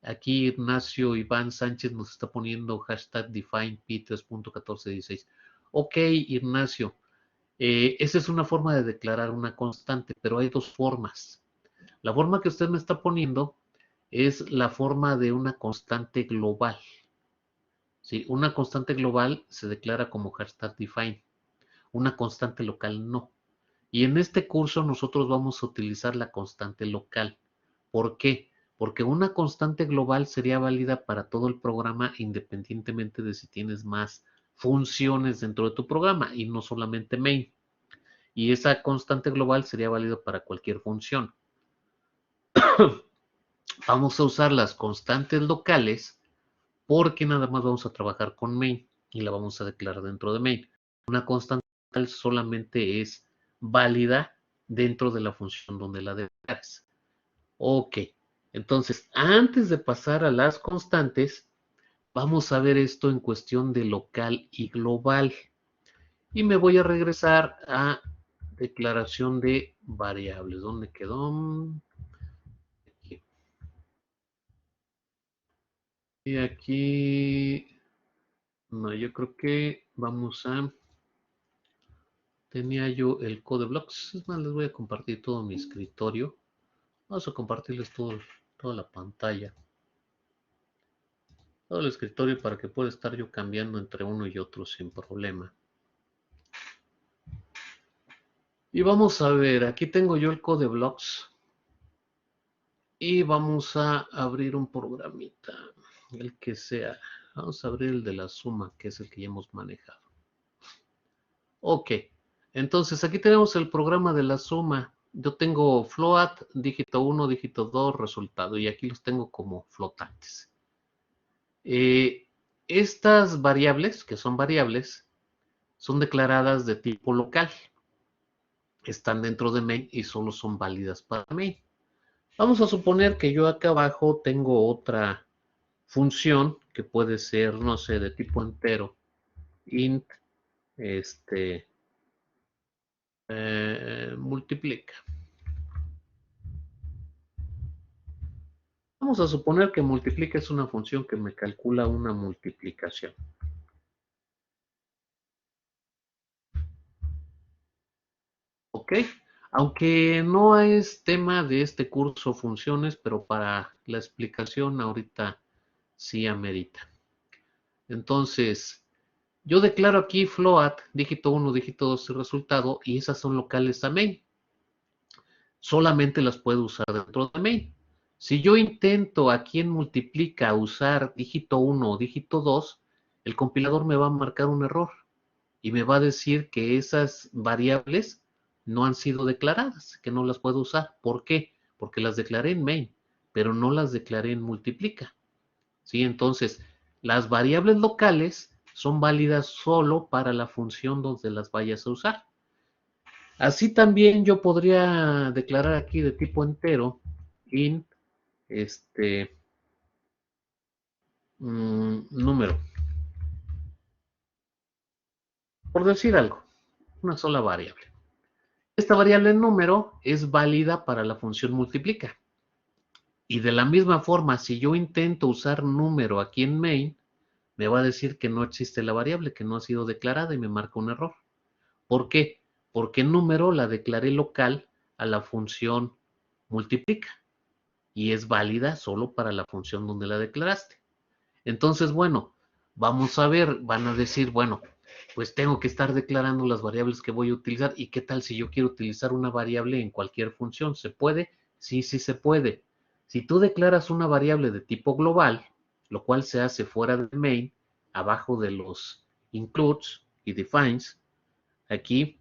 Aquí Ignacio Iván Sánchez nos está poniendo hashtag define p3.1416. Ok, Ignacio, esa es una forma de declarar una constante, pero hay dos formas. La forma que usted me está poniendo es la forma de una constante global. ¿Sí? Una constante global se declara como hashtag define, una constante local no. Y en este curso nosotros vamos a utilizar la constante local. ¿Por qué? Porque una constante global sería válida para todo el programa independientemente de si tienes más funciones dentro de tu programa y no solamente main. Y esa constante global sería válida para cualquier función. Vamos a usar las constantes locales porque nada más vamos a trabajar con main y la vamos a declarar dentro de main. Una constante solamente es válida dentro de la función donde la declares. Ok, entonces antes de pasar a las constantes, vamos a ver esto en cuestión de local y global. Y me voy a regresar a declaración de variables. ¿Dónde quedó? Aquí. Y aquí, no, yo creo que vamos a, tenía yo el code blocks. Es más, les voy a compartir todo mi escritorio. Vamos a compartirles toda la pantalla. Todo el escritorio para que pueda estar yo cambiando entre uno y otro sin problema. Y vamos a ver, aquí tengo yo el code blocks. Y vamos a abrir un programita, el que sea. Vamos a abrir el de la suma, que es el que ya hemos manejado. Ok, entonces aquí tenemos el programa de la suma. Yo tengo float, dígito 1, dígito 2, resultado. Y aquí los tengo como flotantes. Estas variables, que son variables, son declaradas de tipo local. Están dentro de main y solo son válidas para main. Vamos a suponer que yo acá abajo tengo otra función que puede ser, no sé, de tipo entero, int, este, multiplica. Vamos a suponer que multiplica es una función que me calcula una multiplicación. ¿Ok? Aunque no es tema de este curso funciones, pero para la explicación ahorita sí amerita. Entonces, yo declaro aquí float, dígito 1, dígito 2 y resultado, y esas son locales a main. Solamente las puedo usar dentro de main. Si yo intento aquí en multiplica usar dígito 1 o dígito 2, el compilador me va a marcar un error y me va a decir que esas variables no han sido declaradas, que no las puedo usar. ¿Por qué? Porque las declaré en main, pero no las declaré en multiplica. ¿Sí? Entonces, las variables locales son válidas solo para la función donde las vayas a usar. Así también yo podría declarar aquí de tipo entero int número, por decir algo, una sola variable. Esta variable número es válida para la función multiplica. Y de la misma forma, si yo intento usar número aquí en main, me va a decir que no existe la variable, que no ha sido declarada y me marca un error. ¿Por qué? Porque número la declaré local a la función multiplica y es válida solo para la función donde la declaraste. Entonces, bueno, vamos a ver, van a decir, bueno, pues tengo que estar declarando las variables que voy a utilizar. ¿Y qué tal si yo quiero utilizar una variable en cualquier función? ¿Se puede? Sí, sí se puede. Si tú declaras una variable de tipo global, lo cual se hace fuera de main, abajo de los includes y defines, aquí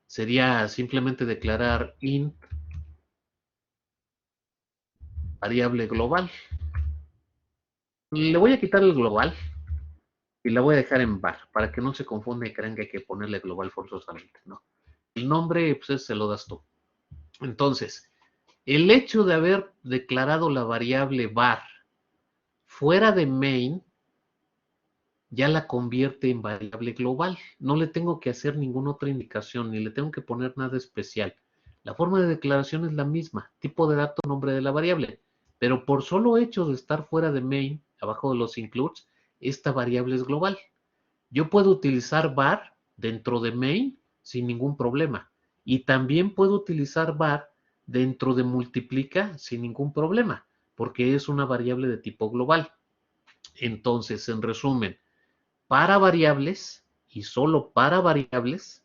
sería simplemente declarar int variable global. Le voy a quitar el global y la voy a dejar en var para que no se confunda y crean que hay que ponerle global forzosamente, ¿no? El nombre, pues, se lo das tú. Entonces, el hecho de haber declarado la variable var fuera de main ya la convierte en variable global. No le tengo que hacer ninguna otra indicación, ni le tengo que poner nada especial. La forma de declaración es la misma, tipo de dato, nombre de la variable, pero por solo hecho de estar fuera de main, abajo de los includes, esta variable es global. Yo puedo utilizar var dentro de main sin ningún problema. Y también puedo utilizar var dentro de multiplica sin ningún problema, porque es una variable de tipo global. Entonces, en resumen, para variables y solo para variables,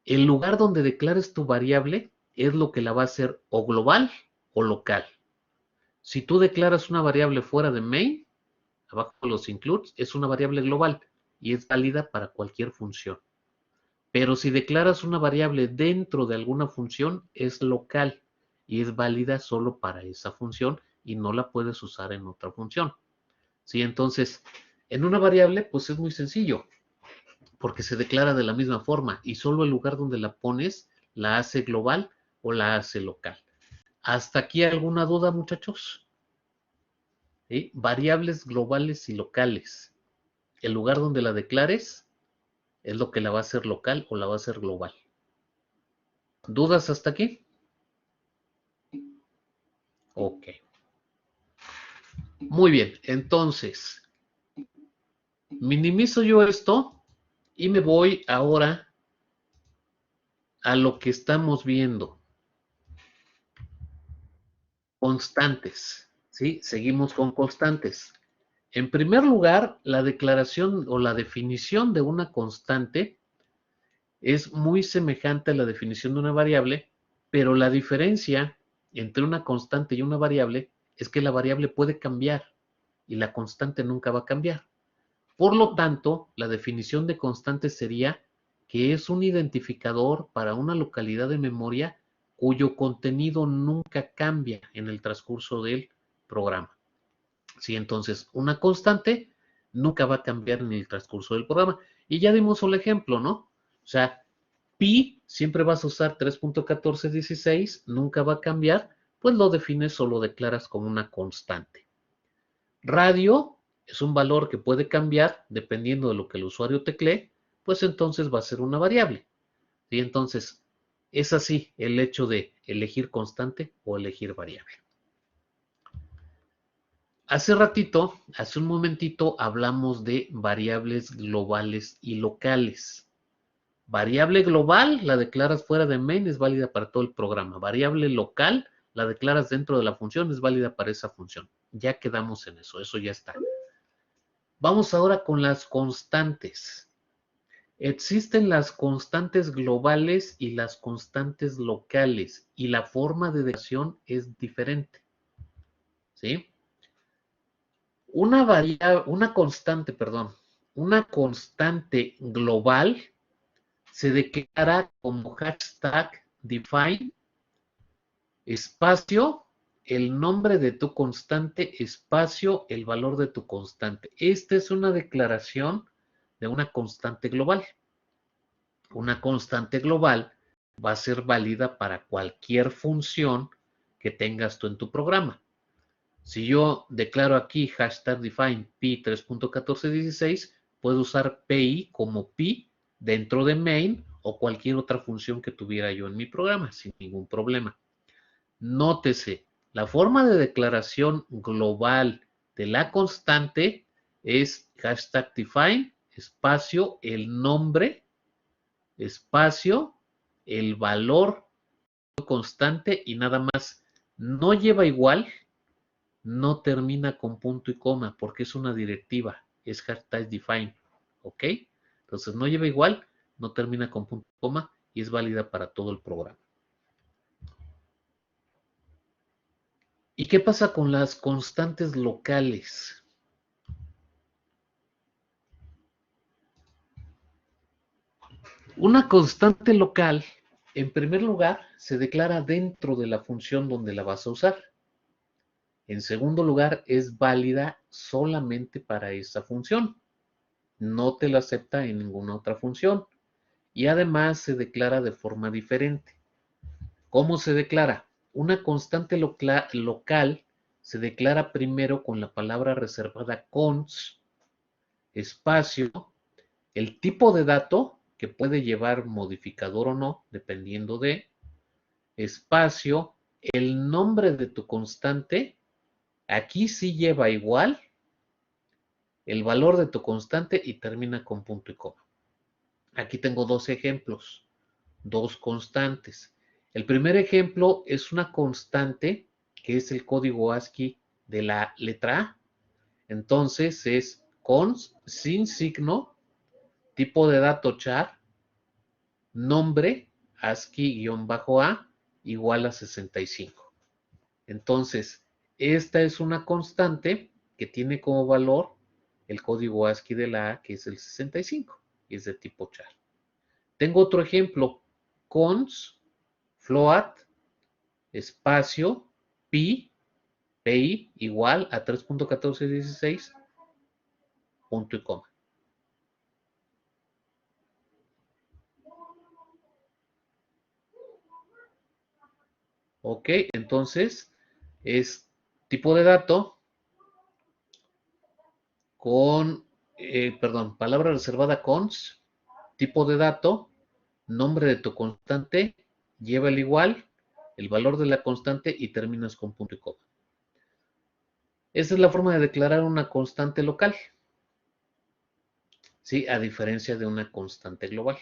el lugar donde declares tu variable es lo que la va a hacer o global o local. Si tú declaras una variable fuera de main, abajo de los includes, es una variable global y es válida para cualquier función. Pero si declaras una variable dentro de alguna función, es local y es válida solo para esa función y no la puedes usar en otra función. ¿Sí? Entonces, en una variable, pues es muy sencillo, porque se declara de la misma forma y solo el lugar donde la pones la hace global o la hace local. ¿Hasta aquí alguna duda, muchachos? ¿Sí? Variables globales y locales. El lugar donde la declares es lo que la va a hacer local o la va a hacer global. ¿Dudas hasta aquí? Ok. Muy bien, entonces, minimizo yo esto y me voy ahora a lo que estamos viendo. Constantes, ¿sí? Seguimos con constantes. En primer lugar, la declaración o la definición de una constante es muy semejante a la definición de una variable, pero la diferencia entre una constante y una variable es que la variable puede cambiar y la constante nunca va a cambiar. Por lo tanto, la definición de constante sería que es un identificador para una localidad de memoria cuyo contenido nunca cambia en el transcurso del programa. Sí, entonces, una constante nunca va a cambiar en el transcurso del programa. Y ya dimos un ejemplo, ¿no? O sea, pi siempre vas a usar 3.1416, nunca va a cambiar, pues lo defines o lo declaras como una constante. Radio es un valor que puede cambiar dependiendo de lo que el usuario teclee, pues entonces va a ser una variable. ¿Sí? Entonces, es así el hecho de elegir constante o elegir variable. Hace un momentito, hablamos de variables globales y locales. Variable global la declaras fuera de main, es válida para todo el programa. Variable local la declaras dentro de la función, es válida para esa función. Ya quedamos en eso ya está. Vamos ahora con las constantes. Existen las constantes globales y las constantes locales y la forma de declaración es diferente. ¿Sí? Una constante global se declara como hashtag define espacio el nombre de tu constante espacio el valor de tu constante. Esta es una declaración de una constante global. Una constante global va a ser válida para cualquier función que tengas tú en tu programa. Si yo declaro aquí hashtag define pi 3.1416, puedo usar pi como pi dentro de main o cualquier otra función que tuviera yo en mi programa sin ningún problema. Nótese, la forma de declaración global de la constante es hashtag define espacio el nombre espacio el valor constante y nada más. No lleva igual, no termina con punto y coma porque es una directiva, es hashtag define, ¿ok? Entonces no lleva igual, no termina con punto y coma y es válida para todo el programa. ¿Y qué pasa con las constantes locales? Una constante local, en primer lugar, se declara dentro de la función donde la vas a usar. En segundo lugar, es válida solamente para esa función. No te la acepta en ninguna otra función. Y además se declara de forma diferente. ¿Cómo se declara? Una constante local se declara primero con la palabra reservada const, espacio, el tipo de dato que puede llevar modificador o no, dependiendo de, espacio, el nombre de tu constante, aquí sí lleva igual el valor de tu constante y termina con punto y coma. Aquí tengo dos ejemplos, dos constantes. El primer ejemplo es una constante que es el código ASCII de la letra A. Entonces es const sin signo, tipo de dato char, nombre ASCII-A igual a 65. Entonces, esta es una constante que tiene como valor el código ASCII de la A, que es el 65, y es de tipo char. Tengo otro ejemplo, const float espacio pi igual a 3.1416 punto y coma. Ok, entonces es tipo de dato con, perdón, palabra reservada const, tipo de dato, nombre de tu constante, lleva el igual, el valor de la constante y terminas con punto y coma. Esa es la forma de declarar una constante local, ¿sí? A diferencia de una constante global.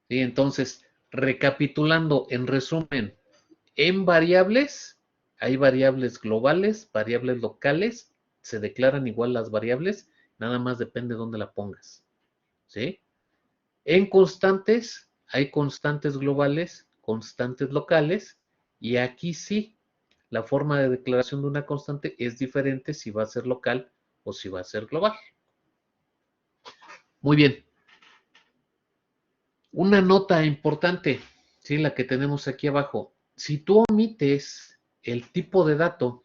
¿Sí? Entonces, recapitulando, en resumen, en variables, hay variables globales, variables locales, se declaran igual las variables, nada más depende de dónde la pongas. ¿Sí? En constantes, hay constantes globales, constantes locales, y aquí sí, la forma de declaración de una constante es diferente si va a ser local o si va a ser global. Muy bien. Una nota importante, ¿sí? La que tenemos aquí abajo. Si tú omites el tipo de dato,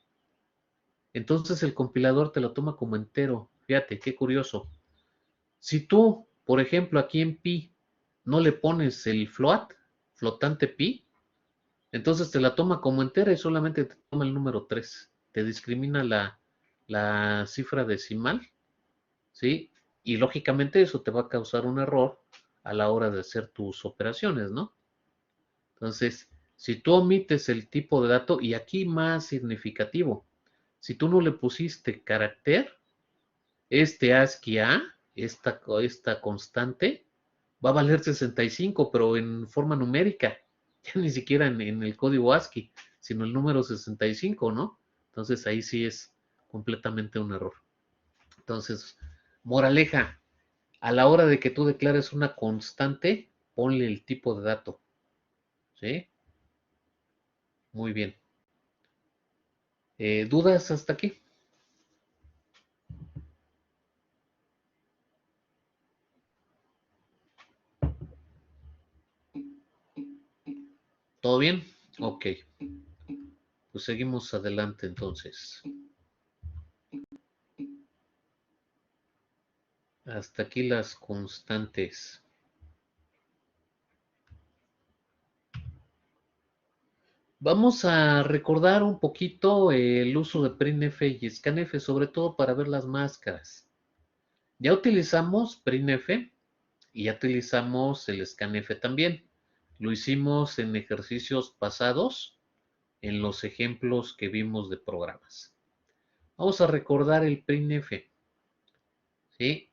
entonces el compilador te lo toma como entero. Fíjate, qué curioso. Si tú, por ejemplo, aquí en pi, no le pones el float, flotante pi, entonces te la toma como entera y solamente te toma el número 3. Te discrimina la cifra decimal, ¿sí? Y lógicamente eso te va a causar un error a la hora de hacer tus operaciones, ¿no? Entonces, si tú omites el tipo de dato, y aquí más significativo, si tú no le pusiste carácter, este ASCII A, esta constante, va a valer 65, pero en forma numérica, ya ni siquiera en el código ASCII, sino el número 65, ¿no? Entonces ahí sí es completamente un error. Entonces, moraleja, a la hora de que tú declares una constante, ponle el tipo de dato, ¿sí? Muy bien. ¿Dudas hasta aquí? ¿Todo bien? Ok. Pues seguimos adelante entonces. Hasta aquí las constantes. Vamos a recordar un poquito el uso de printf y scanf, sobre todo para ver las máscaras. Ya utilizamos printf y ya utilizamos el scanf también. Lo hicimos en ejercicios pasados, en los ejemplos que vimos de programas. Vamos a recordar el printf. ¿Sí?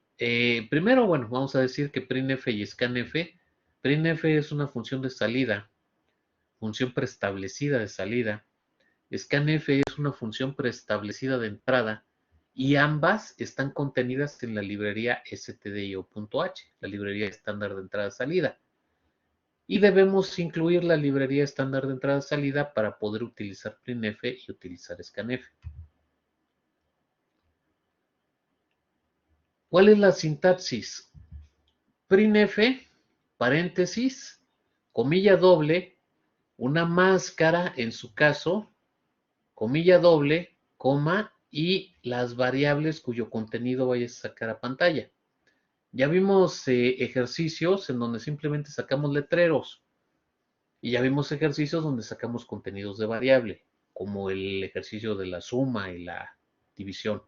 Primero, bueno, vamos a decir que printf y scanf. Printf es una función de salida, función preestablecida de salida. Scanf es una función preestablecida de entrada y ambas están contenidas en la librería stdio.h, la librería estándar de entrada-salida. Y debemos incluir la librería estándar de entrada-salida para poder utilizar printf y utilizar scanf. ¿Cuál es la sintaxis? Printf, paréntesis, comilla doble, una máscara en su caso, comilla doble, coma, y las variables cuyo contenido vayas a sacar a pantalla. Ya vimos ejercicios en donde simplemente sacamos letreros y ya vimos ejercicios donde sacamos contenidos de variable, como el ejercicio de la suma y la división.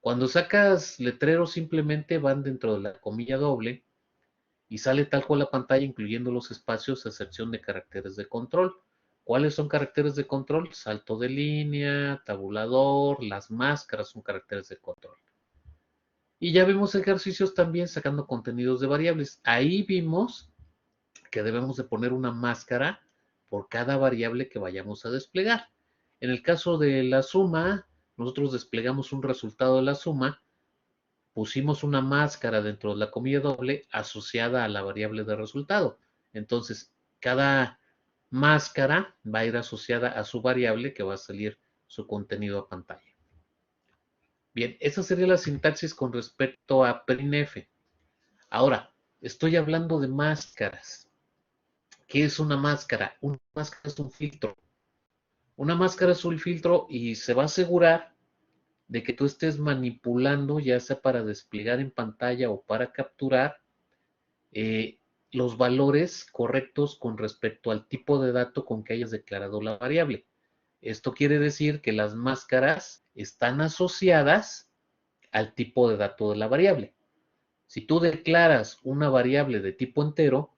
Cuando sacas letreros simplemente van dentro de la comilla doble y sale tal cual la pantalla, incluyendo los espacios a excepción de caracteres de control. ¿Cuáles son caracteres de control? Salto de línea, tabulador, las máscaras son caracteres de control. Y ya vimos ejercicios también sacando contenidos de variables. Ahí vimos que debemos de poner una máscara por cada variable que vayamos a desplegar. En el caso de la suma, nosotros desplegamos un resultado de la suma, pusimos una máscara dentro de la comilla doble asociada a la variable de resultado. Entonces, cada máscara va a ir asociada a su variable que va a salir su contenido a pantalla. Bien, esa sería la sintaxis con respecto a printf. Ahora, estoy hablando de máscaras. ¿Qué es una máscara? Una máscara es un filtro. Una máscara es un filtro y se va a asegurar de que tú estés manipulando, ya sea para desplegar en pantalla o para capturar, eh, los valores correctos con respecto al tipo de dato con que hayas declarado la variable. Esto quiere decir que las máscaras están asociadas al tipo de dato de la variable. Si tú declaras una variable de tipo entero,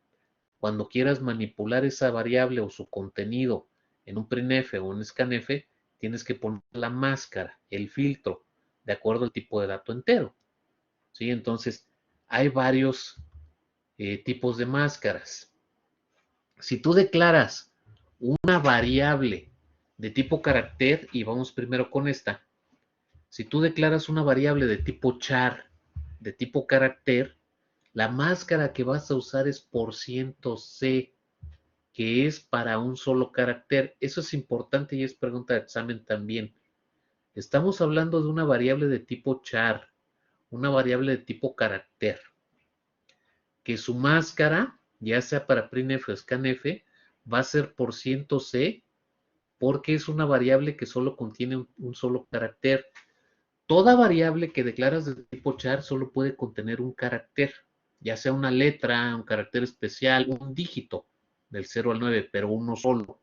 cuando quieras manipular esa variable o su contenido en un printf o un scanf, tienes que poner la máscara, el filtro, de acuerdo al tipo de dato entero. ¿Sí? Entonces, hay varios tipos de máscaras. Si tú declaras una variable de tipo carácter, y vamos primero con esta, si tú declaras una variable de tipo char, de tipo carácter, la máscara que vas a usar es %c, que es para un solo carácter. Eso es importante y es pregunta de examen también. Estamos hablando de una variable de tipo char, una variable de tipo carácter, que su máscara, ya sea para printf o scanf, va a ser %c, porque es una variable que solo contiene un solo carácter. Toda variable que declaras de tipo char solo puede contener un carácter, ya sea una letra, un carácter especial, un dígito del 0 al 9, pero uno solo.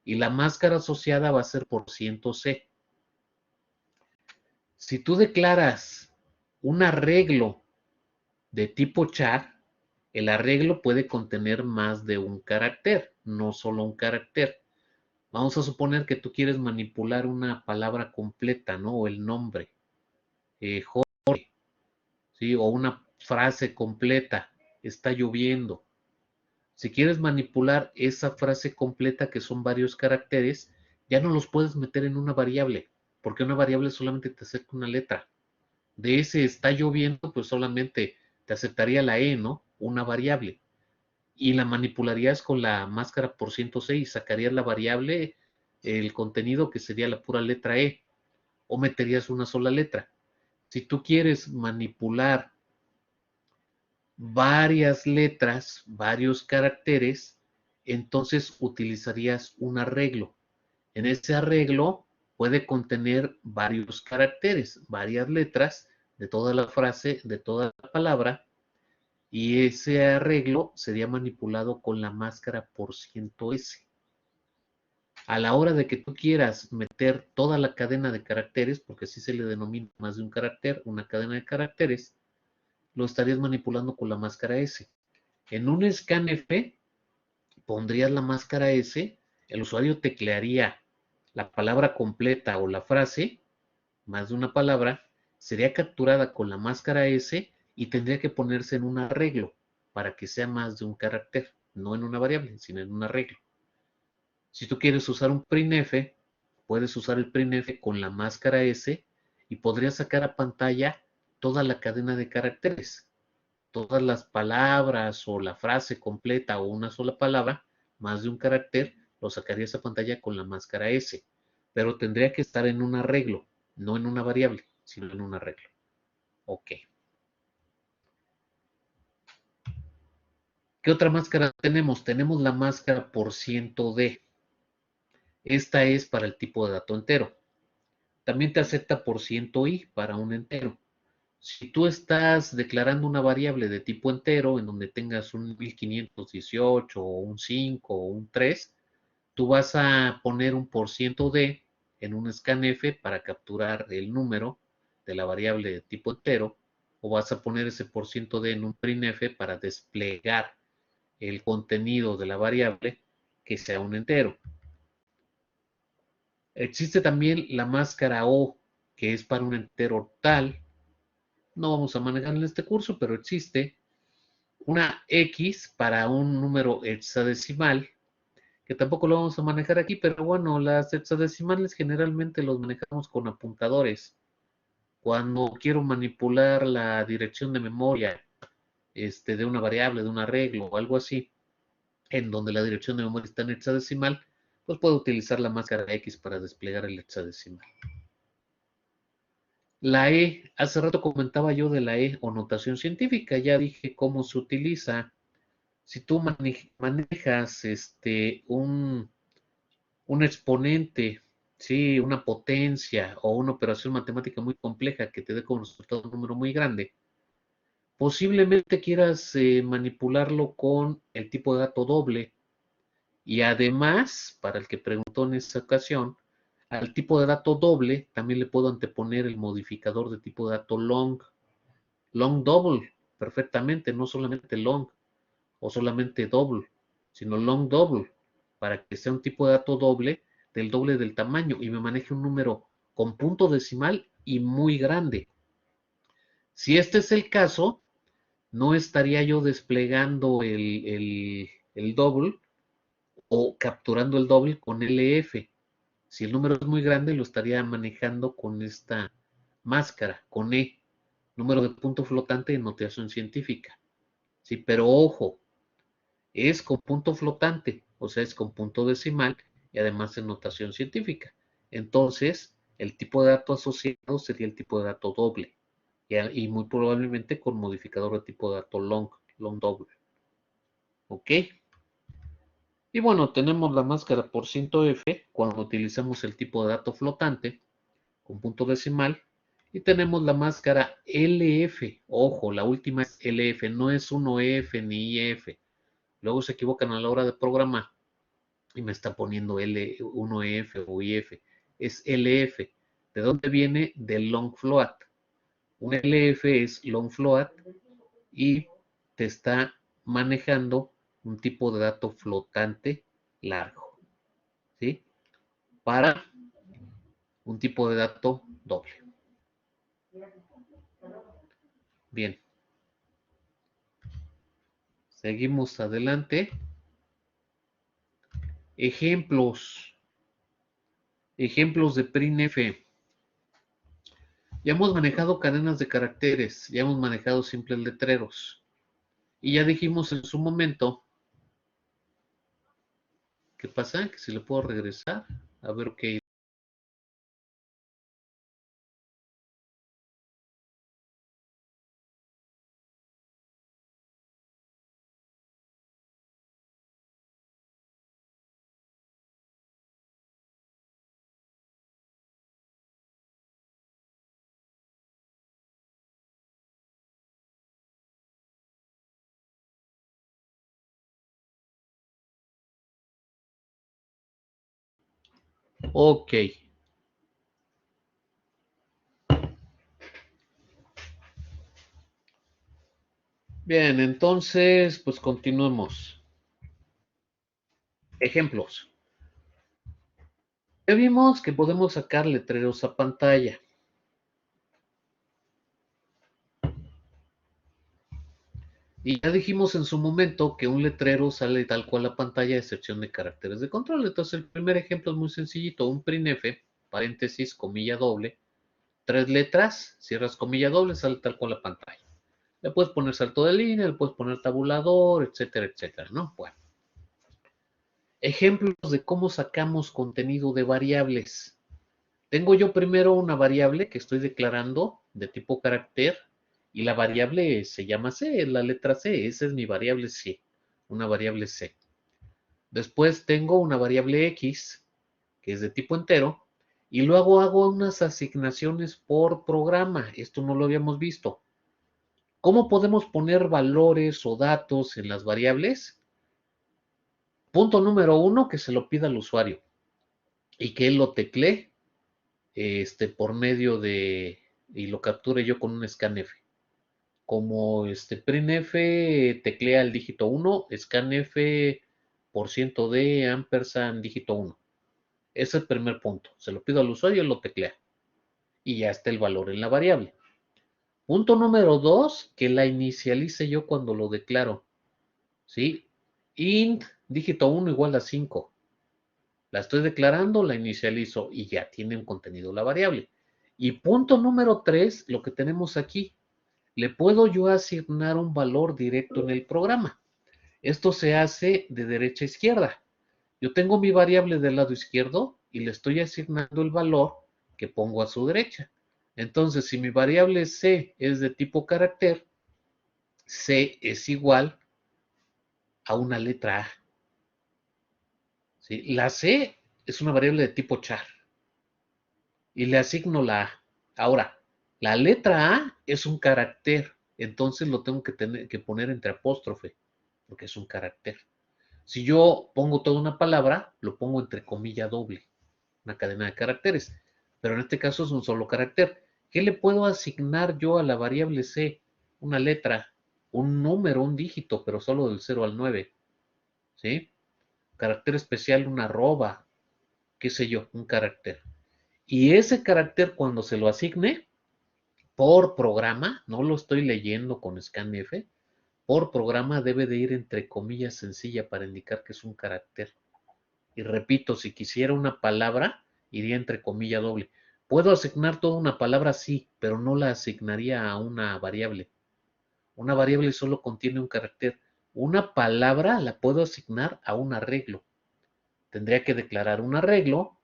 Y la máscara asociada va a ser %c. Si tú declaras un arreglo de tipo char, el arreglo puede contener más de un carácter, no solo un carácter. Vamos a suponer que tú quieres manipular una palabra completa, ¿no? O el nombre, Jorge, ¿sí? O una frase completa, está lloviendo. Si quieres manipular esa frase completa, que son varios caracteres, ya no los puedes meter en una variable, porque una variable solamente te acepta una letra. De ese está lloviendo, pues solamente te aceptaría la E, ¿no? Una variable. Y la manipularías con la máscara %c y sacarías la variable, el contenido que sería la pura letra E, o meterías una sola letra. Si tú quieres manipular varias letras, varios caracteres, entonces utilizarías un arreglo. En ese arreglo puede contener varios caracteres, varias letras de toda la frase, de toda la palabra, y ese arreglo sería manipulado con la máscara %s. A la hora de que tú quieras meter toda la cadena de caracteres, porque así se le denomina más de un carácter, una cadena de caracteres, lo estarías manipulando con la máscara S. En un scanf pondrías la máscara S, el usuario teclearía la palabra completa o la frase, más de una palabra, sería capturada con la máscara S y tendría que ponerse en un arreglo para que sea más de un carácter, no en una variable, sino en un arreglo. Si tú quieres usar un printf, puedes usar el printf con la máscara S y podrías sacar a pantalla toda la cadena de caracteres, todas las palabras o la frase completa o una sola palabra, más de un carácter, lo sacarías a pantalla con la máscara S, pero tendría que estar en un arreglo, no en una variable, sino en un arreglo. Ok. ¿Qué otra máscara tenemos? Tenemos la máscara %d. Esta es para el tipo de dato entero. También te acepta %i para un entero. Si tú estás declarando una variable de tipo entero en donde tengas un 1518 o un 5 o un 3, tú vas a poner un %d en un scanf para capturar el número de la variable de tipo entero o vas a poner ese %d en un printf para desplegar el contenido de la variable que sea un entero. Existe también la máscara O, que es para un entero tal. No vamos a manejar en este curso, pero existe una X para un número hexadecimal, que tampoco lo vamos a manejar aquí, pero bueno, las hexadecimales generalmente los manejamos con apuntadores. Cuando quiero manipular la dirección de memoria de una variable, de un arreglo o algo así, en donde la dirección de memoria está en hexadecimal, pues puedo utilizar la máscara X para desplegar el hexadecimal. La E, hace rato comentaba yo de la E o notación científica, ya dije cómo se utiliza. Si tú manejas un exponente, ¿sí? Una potencia o una operación matemática muy compleja que te dé como resultado un número muy grande, posiblemente quieras manipularlo con el tipo de dato doble. Y además, para el que preguntó en esta ocasión, al tipo de dato doble también le puedo anteponer el modificador de tipo de dato long. Long double, perfectamente, no solamente long o solamente double, sino long double, para que sea un tipo de dato doble del tamaño y me maneje un número con punto decimal y muy grande. Si este es el caso, no estaría yo desplegando el double o capturando el doble con LF. Si el número es muy grande, lo estaría manejando con esta máscara, con E, número de punto flotante de notación científica. Sí, pero ojo, es con punto flotante, o sea, es con punto decimal y además en notación científica. Entonces, el tipo de dato asociado sería el tipo de dato doble y muy probablemente con modificador de tipo de dato long doble. ¿Ok? Y bueno, tenemos la máscara por %f cuando utilizamos el tipo de dato flotante con punto decimal. Y tenemos la máscara LF. Ojo, la última es LF, no es 1F ni IF. Luego se equivocan a la hora de programar y me está poniendo L1F o IF. Es LF. ¿De dónde viene? Del long float. Un LF es long float y te está manejando un tipo de dato flotante largo, ¿sí? Para un tipo de dato doble. Bien, seguimos adelante. Ejemplos. Ejemplos de printf. Ya hemos manejado cadenas de caracteres, ya hemos manejado simples letreros. Y ya dijimos en su momento, ¿qué pasa? Que si le puedo regresar, a ver qué. Ok. Bien, entonces, pues continuemos. Ejemplos. Ya vimos que podemos sacar letreros a pantalla. Y ya dijimos en su momento que un letrero sale tal cual a pantalla, a excepción de caracteres de control. Entonces, el primer ejemplo es muy sencillito. Un printf, paréntesis, comilla doble, 3 letras, cierras comilla doble, sale tal cual a pantalla. Le puedes poner salto de línea, le puedes poner tabulador, etcétera, etcétera, ¿no? Bueno. Ejemplos de cómo sacamos contenido de variables. Tengo yo primero una variable que estoy declarando de tipo carácter y la variable se llama C, es la letra C, esa es mi variable C, una variable C. Después tengo una variable X que es de tipo entero y luego hago unas asignaciones por programa, esto no lo habíamos visto. ¿Cómo podemos poner valores o datos en las variables? Punto número 1, que se lo pida al usuario y que él lo teclee por medio de, y lo capture yo con un scanf. como printf teclea el dígito 1, scanf %d ampersand dígito 1. Ese es el primer punto. Se lo pido al usuario y lo teclea. Y ya está el valor en la variable. Punto número 2, que la inicialice yo cuando lo declaro. ¿Sí? Int dígito 1 igual a 5. La estoy declarando, la inicializo y ya tiene un contenido la variable. Y punto número 3, lo que tenemos aquí. Le puedo yo asignar un valor directo en el programa. Esto se hace de derecha a izquierda. Yo tengo mi variable del lado izquierdo y le estoy asignando el valor que pongo a su derecha. Entonces, si mi variable C es de tipo carácter, C es igual a una letra A. ¿Sí? La C es una variable de tipo char y le asigno la A. Ahora, la letra A es un carácter, entonces lo tengo que poner entre apóstrofe, porque es un carácter. Si yo pongo toda una palabra, lo pongo entre comilla doble, una cadena de caracteres, pero en este caso es un solo carácter. ¿Qué le puedo asignar yo a la variable C? Una letra, un número, un dígito, pero solo del 0 al 9, ¿sí? Carácter especial, una arroba, qué sé yo, un carácter. Y ese carácter cuando se lo asigne, por programa, no lo estoy leyendo con scanf, por programa debe de ir entre comillas sencilla para indicar que es un carácter. Y repito, si quisiera una palabra, iría entre comilla doble. ¿Puedo asignar toda una palabra? Sí, pero no la asignaría a una variable. Una variable solo contiene un carácter. Una palabra la puedo asignar a un arreglo. Tendría que declarar un arreglo,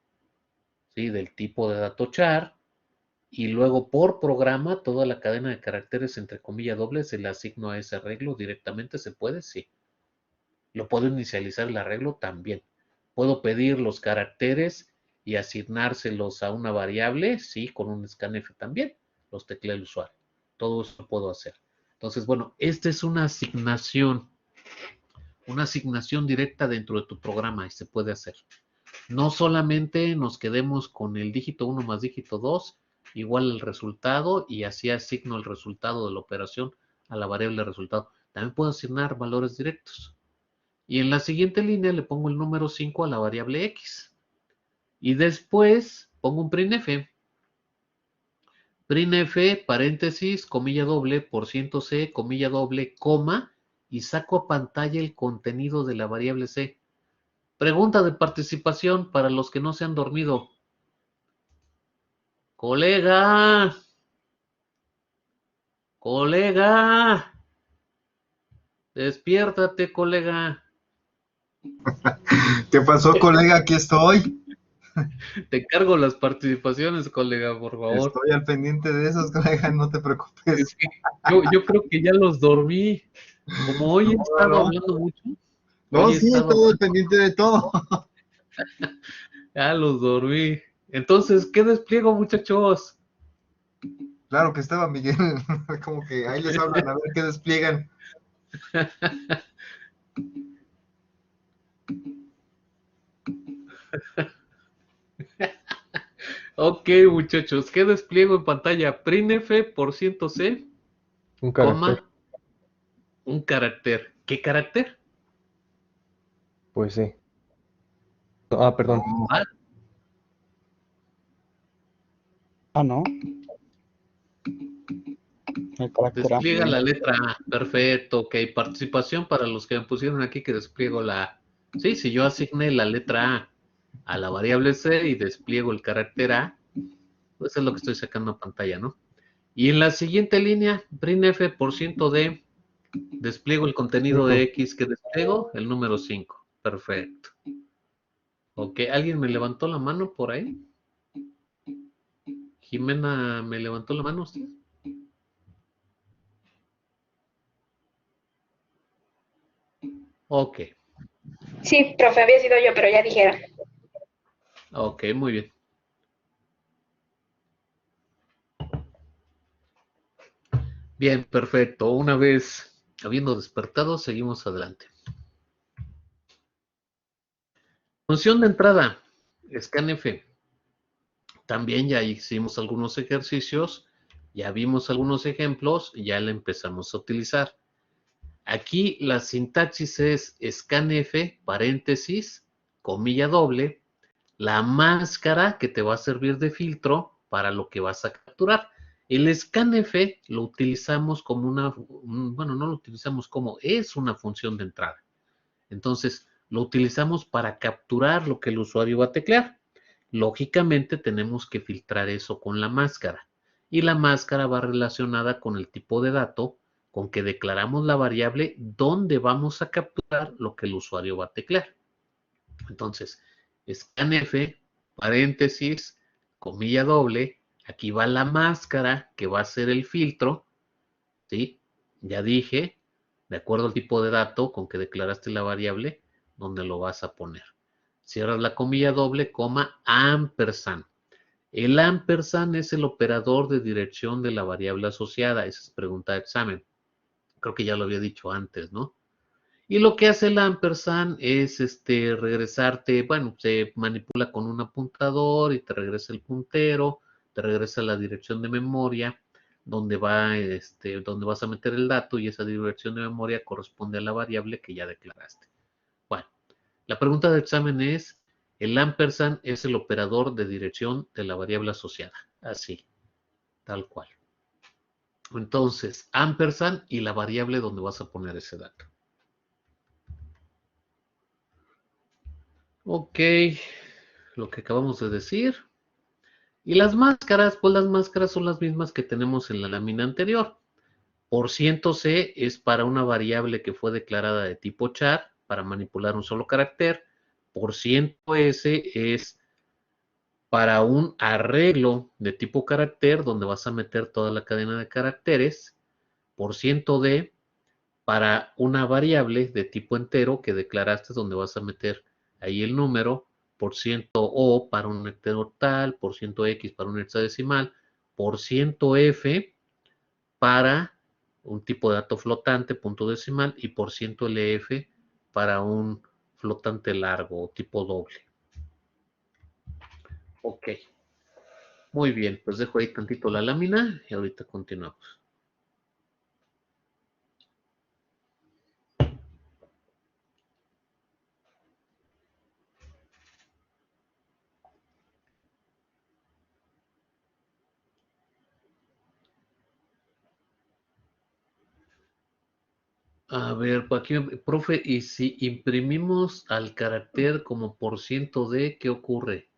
¿sí? Del tipo de dato char, y luego por programa toda la cadena de caracteres entre comilla doble se le asigno a ese arreglo directamente. ¿Se puede? Sí. Lo puedo inicializar el arreglo también. Puedo pedir los caracteres y asignárselos a una variable, sí, con un scanf también. Los teclea el usuario. Todo eso lo puedo hacer. Entonces, bueno, esta es una asignación directa dentro de tu programa y se puede hacer. No solamente nos quedemos con el dígito 1 más dígito 2 igual el resultado y así asigno el resultado de la operación a la variable resultado. También puedo asignar valores directos. Y en la siguiente línea le pongo el número 5 a la variable x. Y después pongo un printf. Printf, paréntesis, comilla doble, %c, comilla doble, coma, y saco a pantalla el contenido de la variable c. Pregunta de participación para los que no se han dormido. Colega, colega, despiértate, colega. ¿Qué pasó, colega? Aquí estoy. Te cargo las participaciones, colega, por favor. Estoy al pendiente de esos, colega, no te Es preocupes. que yo creo que ya los dormí. Como hoy he No, estado no, hablando mucho, no, hoy he sí, estado estoy al hablando, pendiente de todo. ya los dormí. Entonces, ¿qué despliego, muchachos? Claro que estaba, Miguel. Como que ahí les hablan a ver qué despliegan. Ok, muchachos, ¿qué despliego en pantalla? Printf %c, Un carácter, coma, un carácter. ¿Qué carácter? pues sí. Ah, perdón. No, Ah, Ah, no, el carácter A. despliega la letra A. Perfecto, ok. Participación para los que me pusieron aquí que despliego la A. Sí, si yo asigné la letra a la variable C y despliego el carácter A, pues es lo que estoy sacando a pantalla, ¿no? Y en la siguiente línea, printf %d, despliego el contenido de 5. x que despliego, el número 5. Perfecto. Ok, ¿alguien me levantó la mano por ahí? Jimena, ¿me levantó la mano usted? Ok, Sí, profe, había sido yo, pero ya dijeron. ok, muy bien. Bien, perfecto. Una vez habiendo despertado, seguimos adelante. Función de entrada, scanf. También ya hicimos algunos ejercicios Ya vimos algunos ejemplos, ya la empezamos a utilizar. Aquí la sintaxis es scanf, paréntesis, comilla doble, la máscara que te va a servir de filtro para lo que vas a capturar. El scanf lo utilizamos como bueno, no lo utilizamos como, es una función de entrada. Entonces, lo utilizamos para capturar lo que el usuario va a teclear. Lógicamente, tenemos que filtrar eso con la máscara. Y la máscara va relacionada con el tipo de dato con que declaramos la variable donde vamos a capturar lo que el usuario va a teclear. Entonces, scanf, paréntesis, comilla doble, aquí va la máscara que va a ser el filtro, ¿sí? Ya dije, de acuerdo al tipo de dato con que declaraste la variable, donde lo vas a poner. Cierras la comilla doble, coma, ampersand. El ampersand es el operador de dirección de la variable asociada. Esa es pregunta de examen. Creo que ya lo había dicho antes, ¿no? Y lo que hace el ampersand es regresarte, bueno, se manipula con un apuntador y te regresa el puntero, te regresa la dirección de memoria donde donde vas a meter el dato y esa dirección de memoria corresponde a la variable que ya declaraste. Bueno, la pregunta de examen es, el ampersand es el operador de dirección de la variable asociada. Así, tal cual. Entonces, ampersand y la variable donde vas a poner ese dato. Ok, lo que acabamos de decir. Y las máscaras, pues las máscaras son las mismas que tenemos en la lámina anterior. %C es para una variable que fue declarada de tipo char, para manipular un solo carácter. %S es para un arreglo de tipo carácter, donde vas a meter toda la cadena de caracteres. %D para una variable de tipo entero que declaraste, donde vas a meter ahí el número. %O para un entero tal, %X para un hexadecimal, %F para un tipo de dato flotante, punto decimal, y %LF para un flotante largo, tipo doble. Ok. Muy bien, pues dejo ahí tantito la lámina y ahorita continuamos. A ver, por aquí, profe, y si imprimimos al carácter como %D, ¿qué ocurre?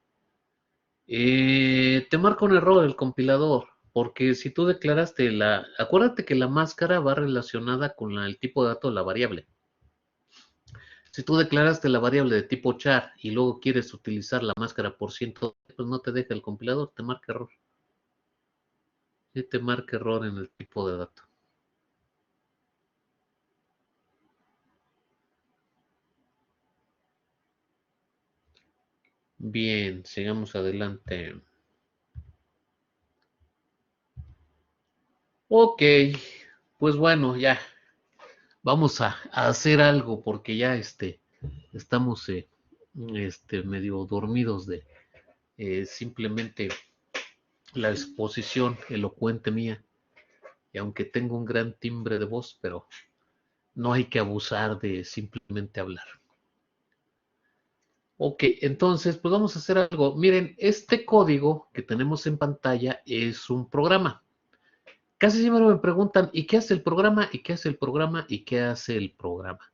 Te marca un error el compilador, porque si tú declaraste acuérdate que la máscara va relacionada con el tipo de dato de la variable. Si tú declaraste la variable de tipo char y luego quieres utilizar la máscara %D, pues no te deja el compilador, te marca error. Sí te marca error en el tipo de dato. Bien, sigamos adelante. Ok, pues bueno, ya. Vamos a hacer algo porque ya estamos medio dormidos de simplemente la exposición elocuente mía. Y aunque tengo un gran timbre de voz, pero no hay que abusar de simplemente hablar. Ok, entonces, pues vamos a hacer algo. Miren, este código que tenemos en pantalla es un programa. Casi siempre me preguntan, ¿y qué hace el programa? ¿Y qué hace el programa? ¿Y qué hace el programa?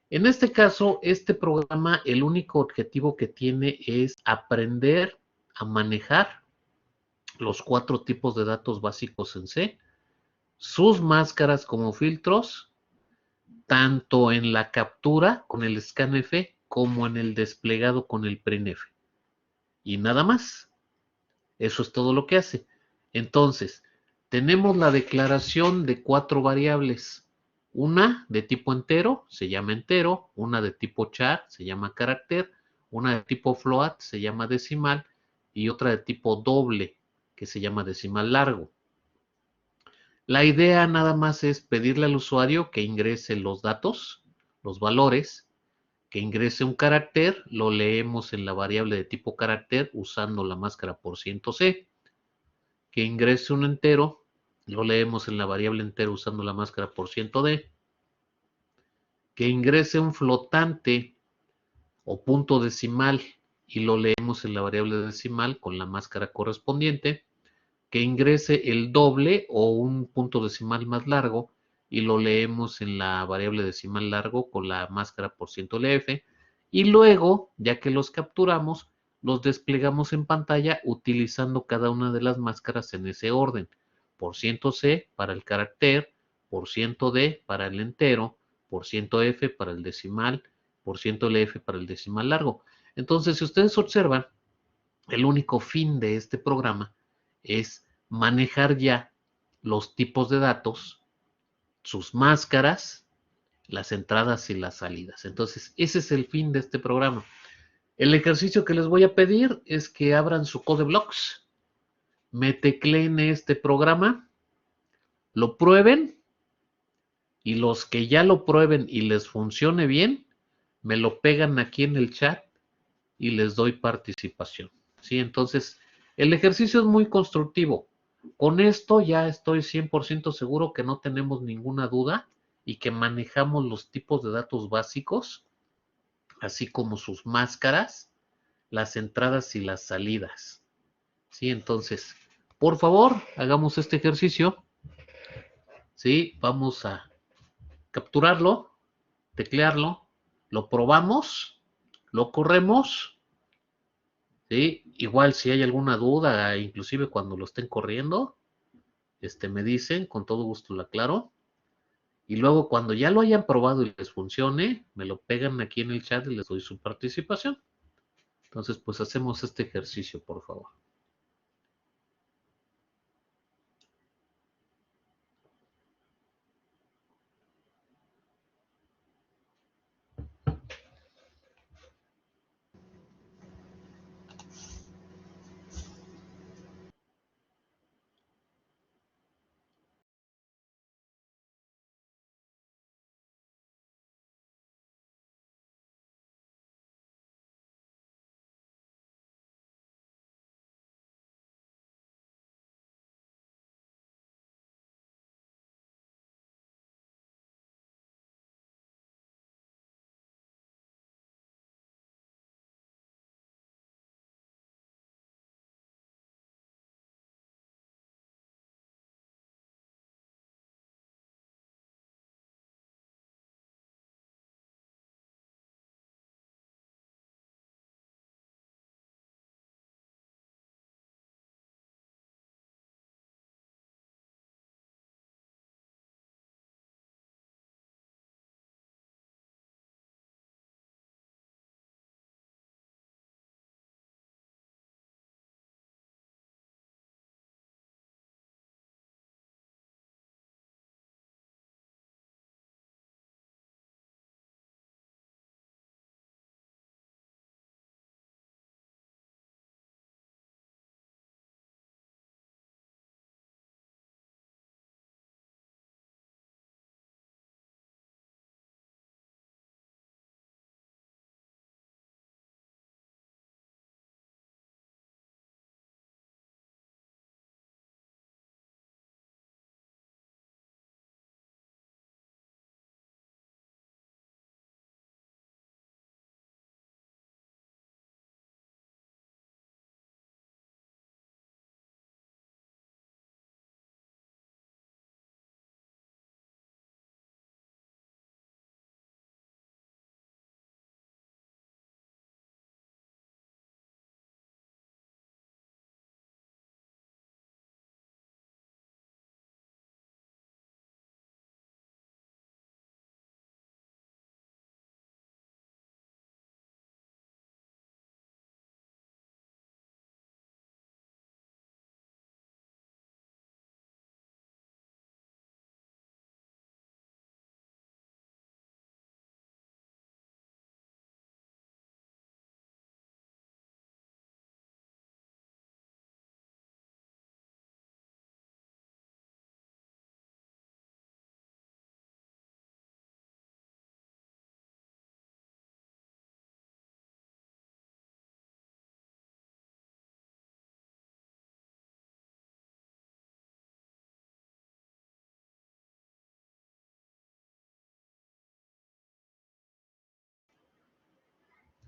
En este caso, este programa, el único objetivo que tiene es aprender a manejar los 4 tipos de datos básicos en C, sus máscaras como filtros, tanto en la captura con el scanf como en el desplegado con el printf. Y nada más. Eso es todo lo que hace. Entonces, tenemos la declaración de 4 variables. Una de tipo entero, se llama entero. Una de tipo char, se llama carácter. Una de tipo float, se llama decimal. Y otra de tipo doble, que se llama decimal largo. La idea nada más es pedirle al usuario que ingrese los datos, los valores, que ingrese un carácter, lo leemos en la variable de tipo carácter usando la máscara %C, que ingrese un entero, lo leemos en la variable entera usando la máscara %d, que ingrese un flotante o punto decimal y lo leemos en la variable decimal con la máscara correspondiente, que ingrese el doble o un punto decimal más largo y lo leemos en la variable decimal largo con la máscara %lf, y luego, ya que los capturamos, los desplegamos en pantalla utilizando cada una de las máscaras en ese orden. %c para el carácter, %d para el entero, %f para el decimal, %lf para el decimal largo. Entonces, si ustedes observan, el único fin de este programa es manejar ya los tipos de datos, sus máscaras, las entradas y las salidas. Entonces, ese es el fin de este programa. El ejercicio que les voy a pedir es que abran su CodeBlocks, me tecleen este programa, lo prueben, y los que ya lo prueben y les funcione bien, me lo pegan aquí en el chat y les doy participación. ¿Sí? Entonces, el ejercicio es muy constructivo. Con esto ya estoy 100% seguro que no tenemos ninguna duda y que manejamos los tipos de datos básicos, así como sus máscaras, las entradas y las salidas. ¿Sí? Entonces, por favor, hagamos este ejercicio. ¿Sí? Vamos a capturarlo, teclearlo, lo probamos, lo corremos. ¿Sí? Igual si hay alguna duda, inclusive cuando lo estén corriendo, me dicen, con todo gusto lo aclaro. Y luego cuando ya lo hayan probado y les funcione, me lo pegan aquí en el chat y les doy su participación. Entonces, pues hacemos este ejercicio, por favor.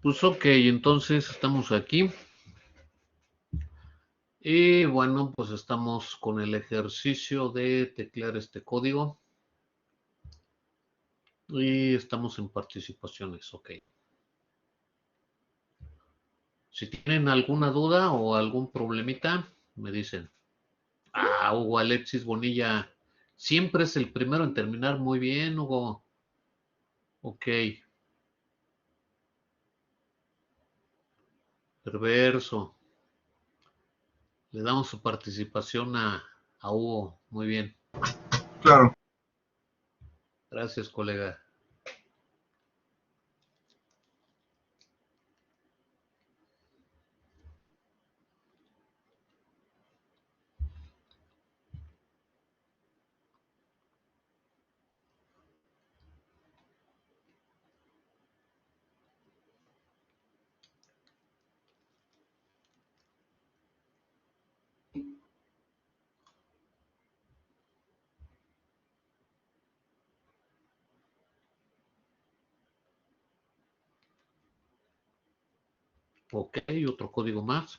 Pues ok, entonces estamos aquí. Y bueno, pues estamos con el ejercicio de teclear este código. Y estamos en participaciones, ok. Si tienen alguna duda o algún problemita, me dicen. Ah, Hugo Alexis Bonilla. Siempre es el primero en terminar. Muy bien, Hugo. Ok. Perverso. Le damos su participación a Hugo. Muy bien. Claro. Gracias, colega. Ok, otro código más.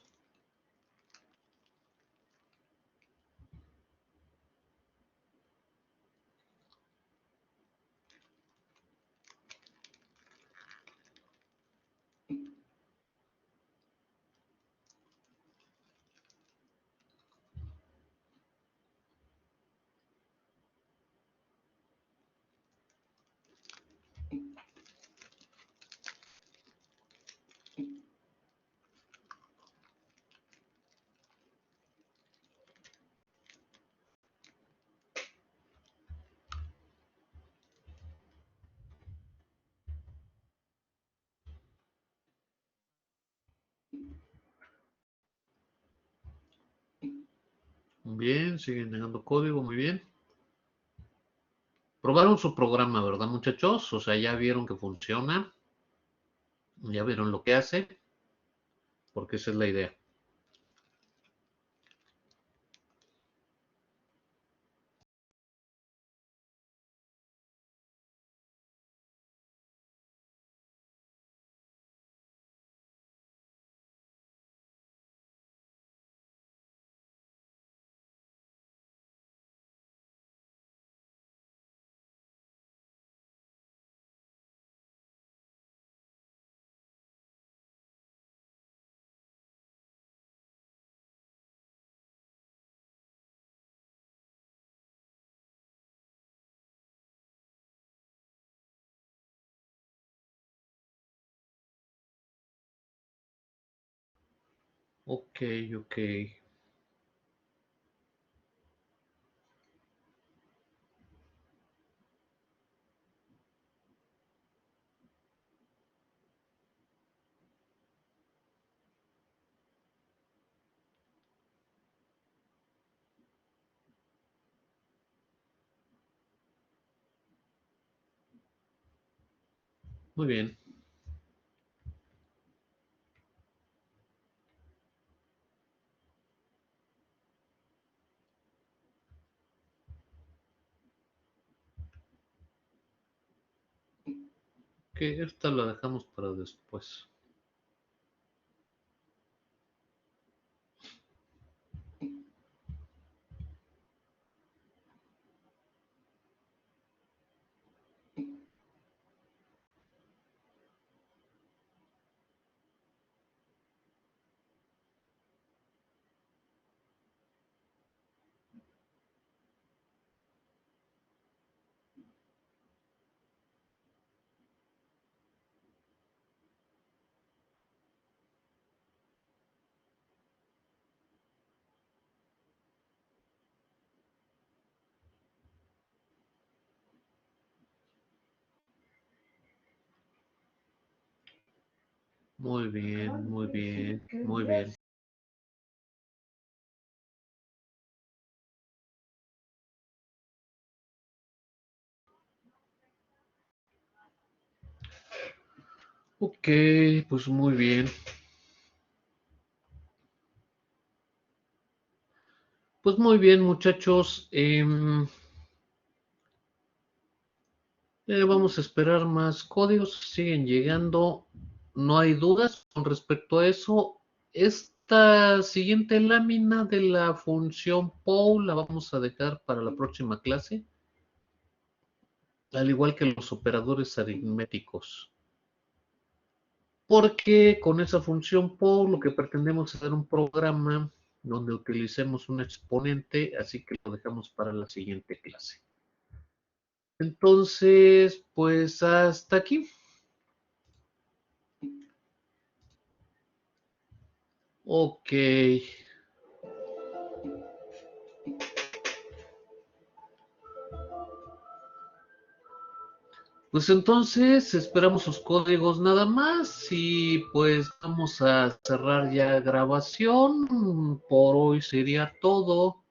Bien, siguen llegando código, muy bien. Probaron su programa, ¿verdad, muchachos? O sea, ya vieron que funciona. Ya vieron lo que hace. Porque esa es la idea. Ok, ok. Muy bien. Que esta la dejamos para después. Muy bien, muy bien, muy bien. Ok, pues muy bien. Pues muy bien, muchachos. Vamos a esperar más códigos. Siguen llegando. No hay dudas con respecto a eso. Esta siguiente lámina de la función POW la vamos a dejar para la próxima clase, al igual que los operadores aritméticos. Porque con esa función POW lo que pretendemos es hacer un programa donde utilicemos un exponente, así que lo dejamos para la siguiente clase. Entonces, pues hasta aquí. Ok. Pues entonces esperamos sus códigos nada más y pues vamos a cerrar ya grabación. Por hoy sería todo.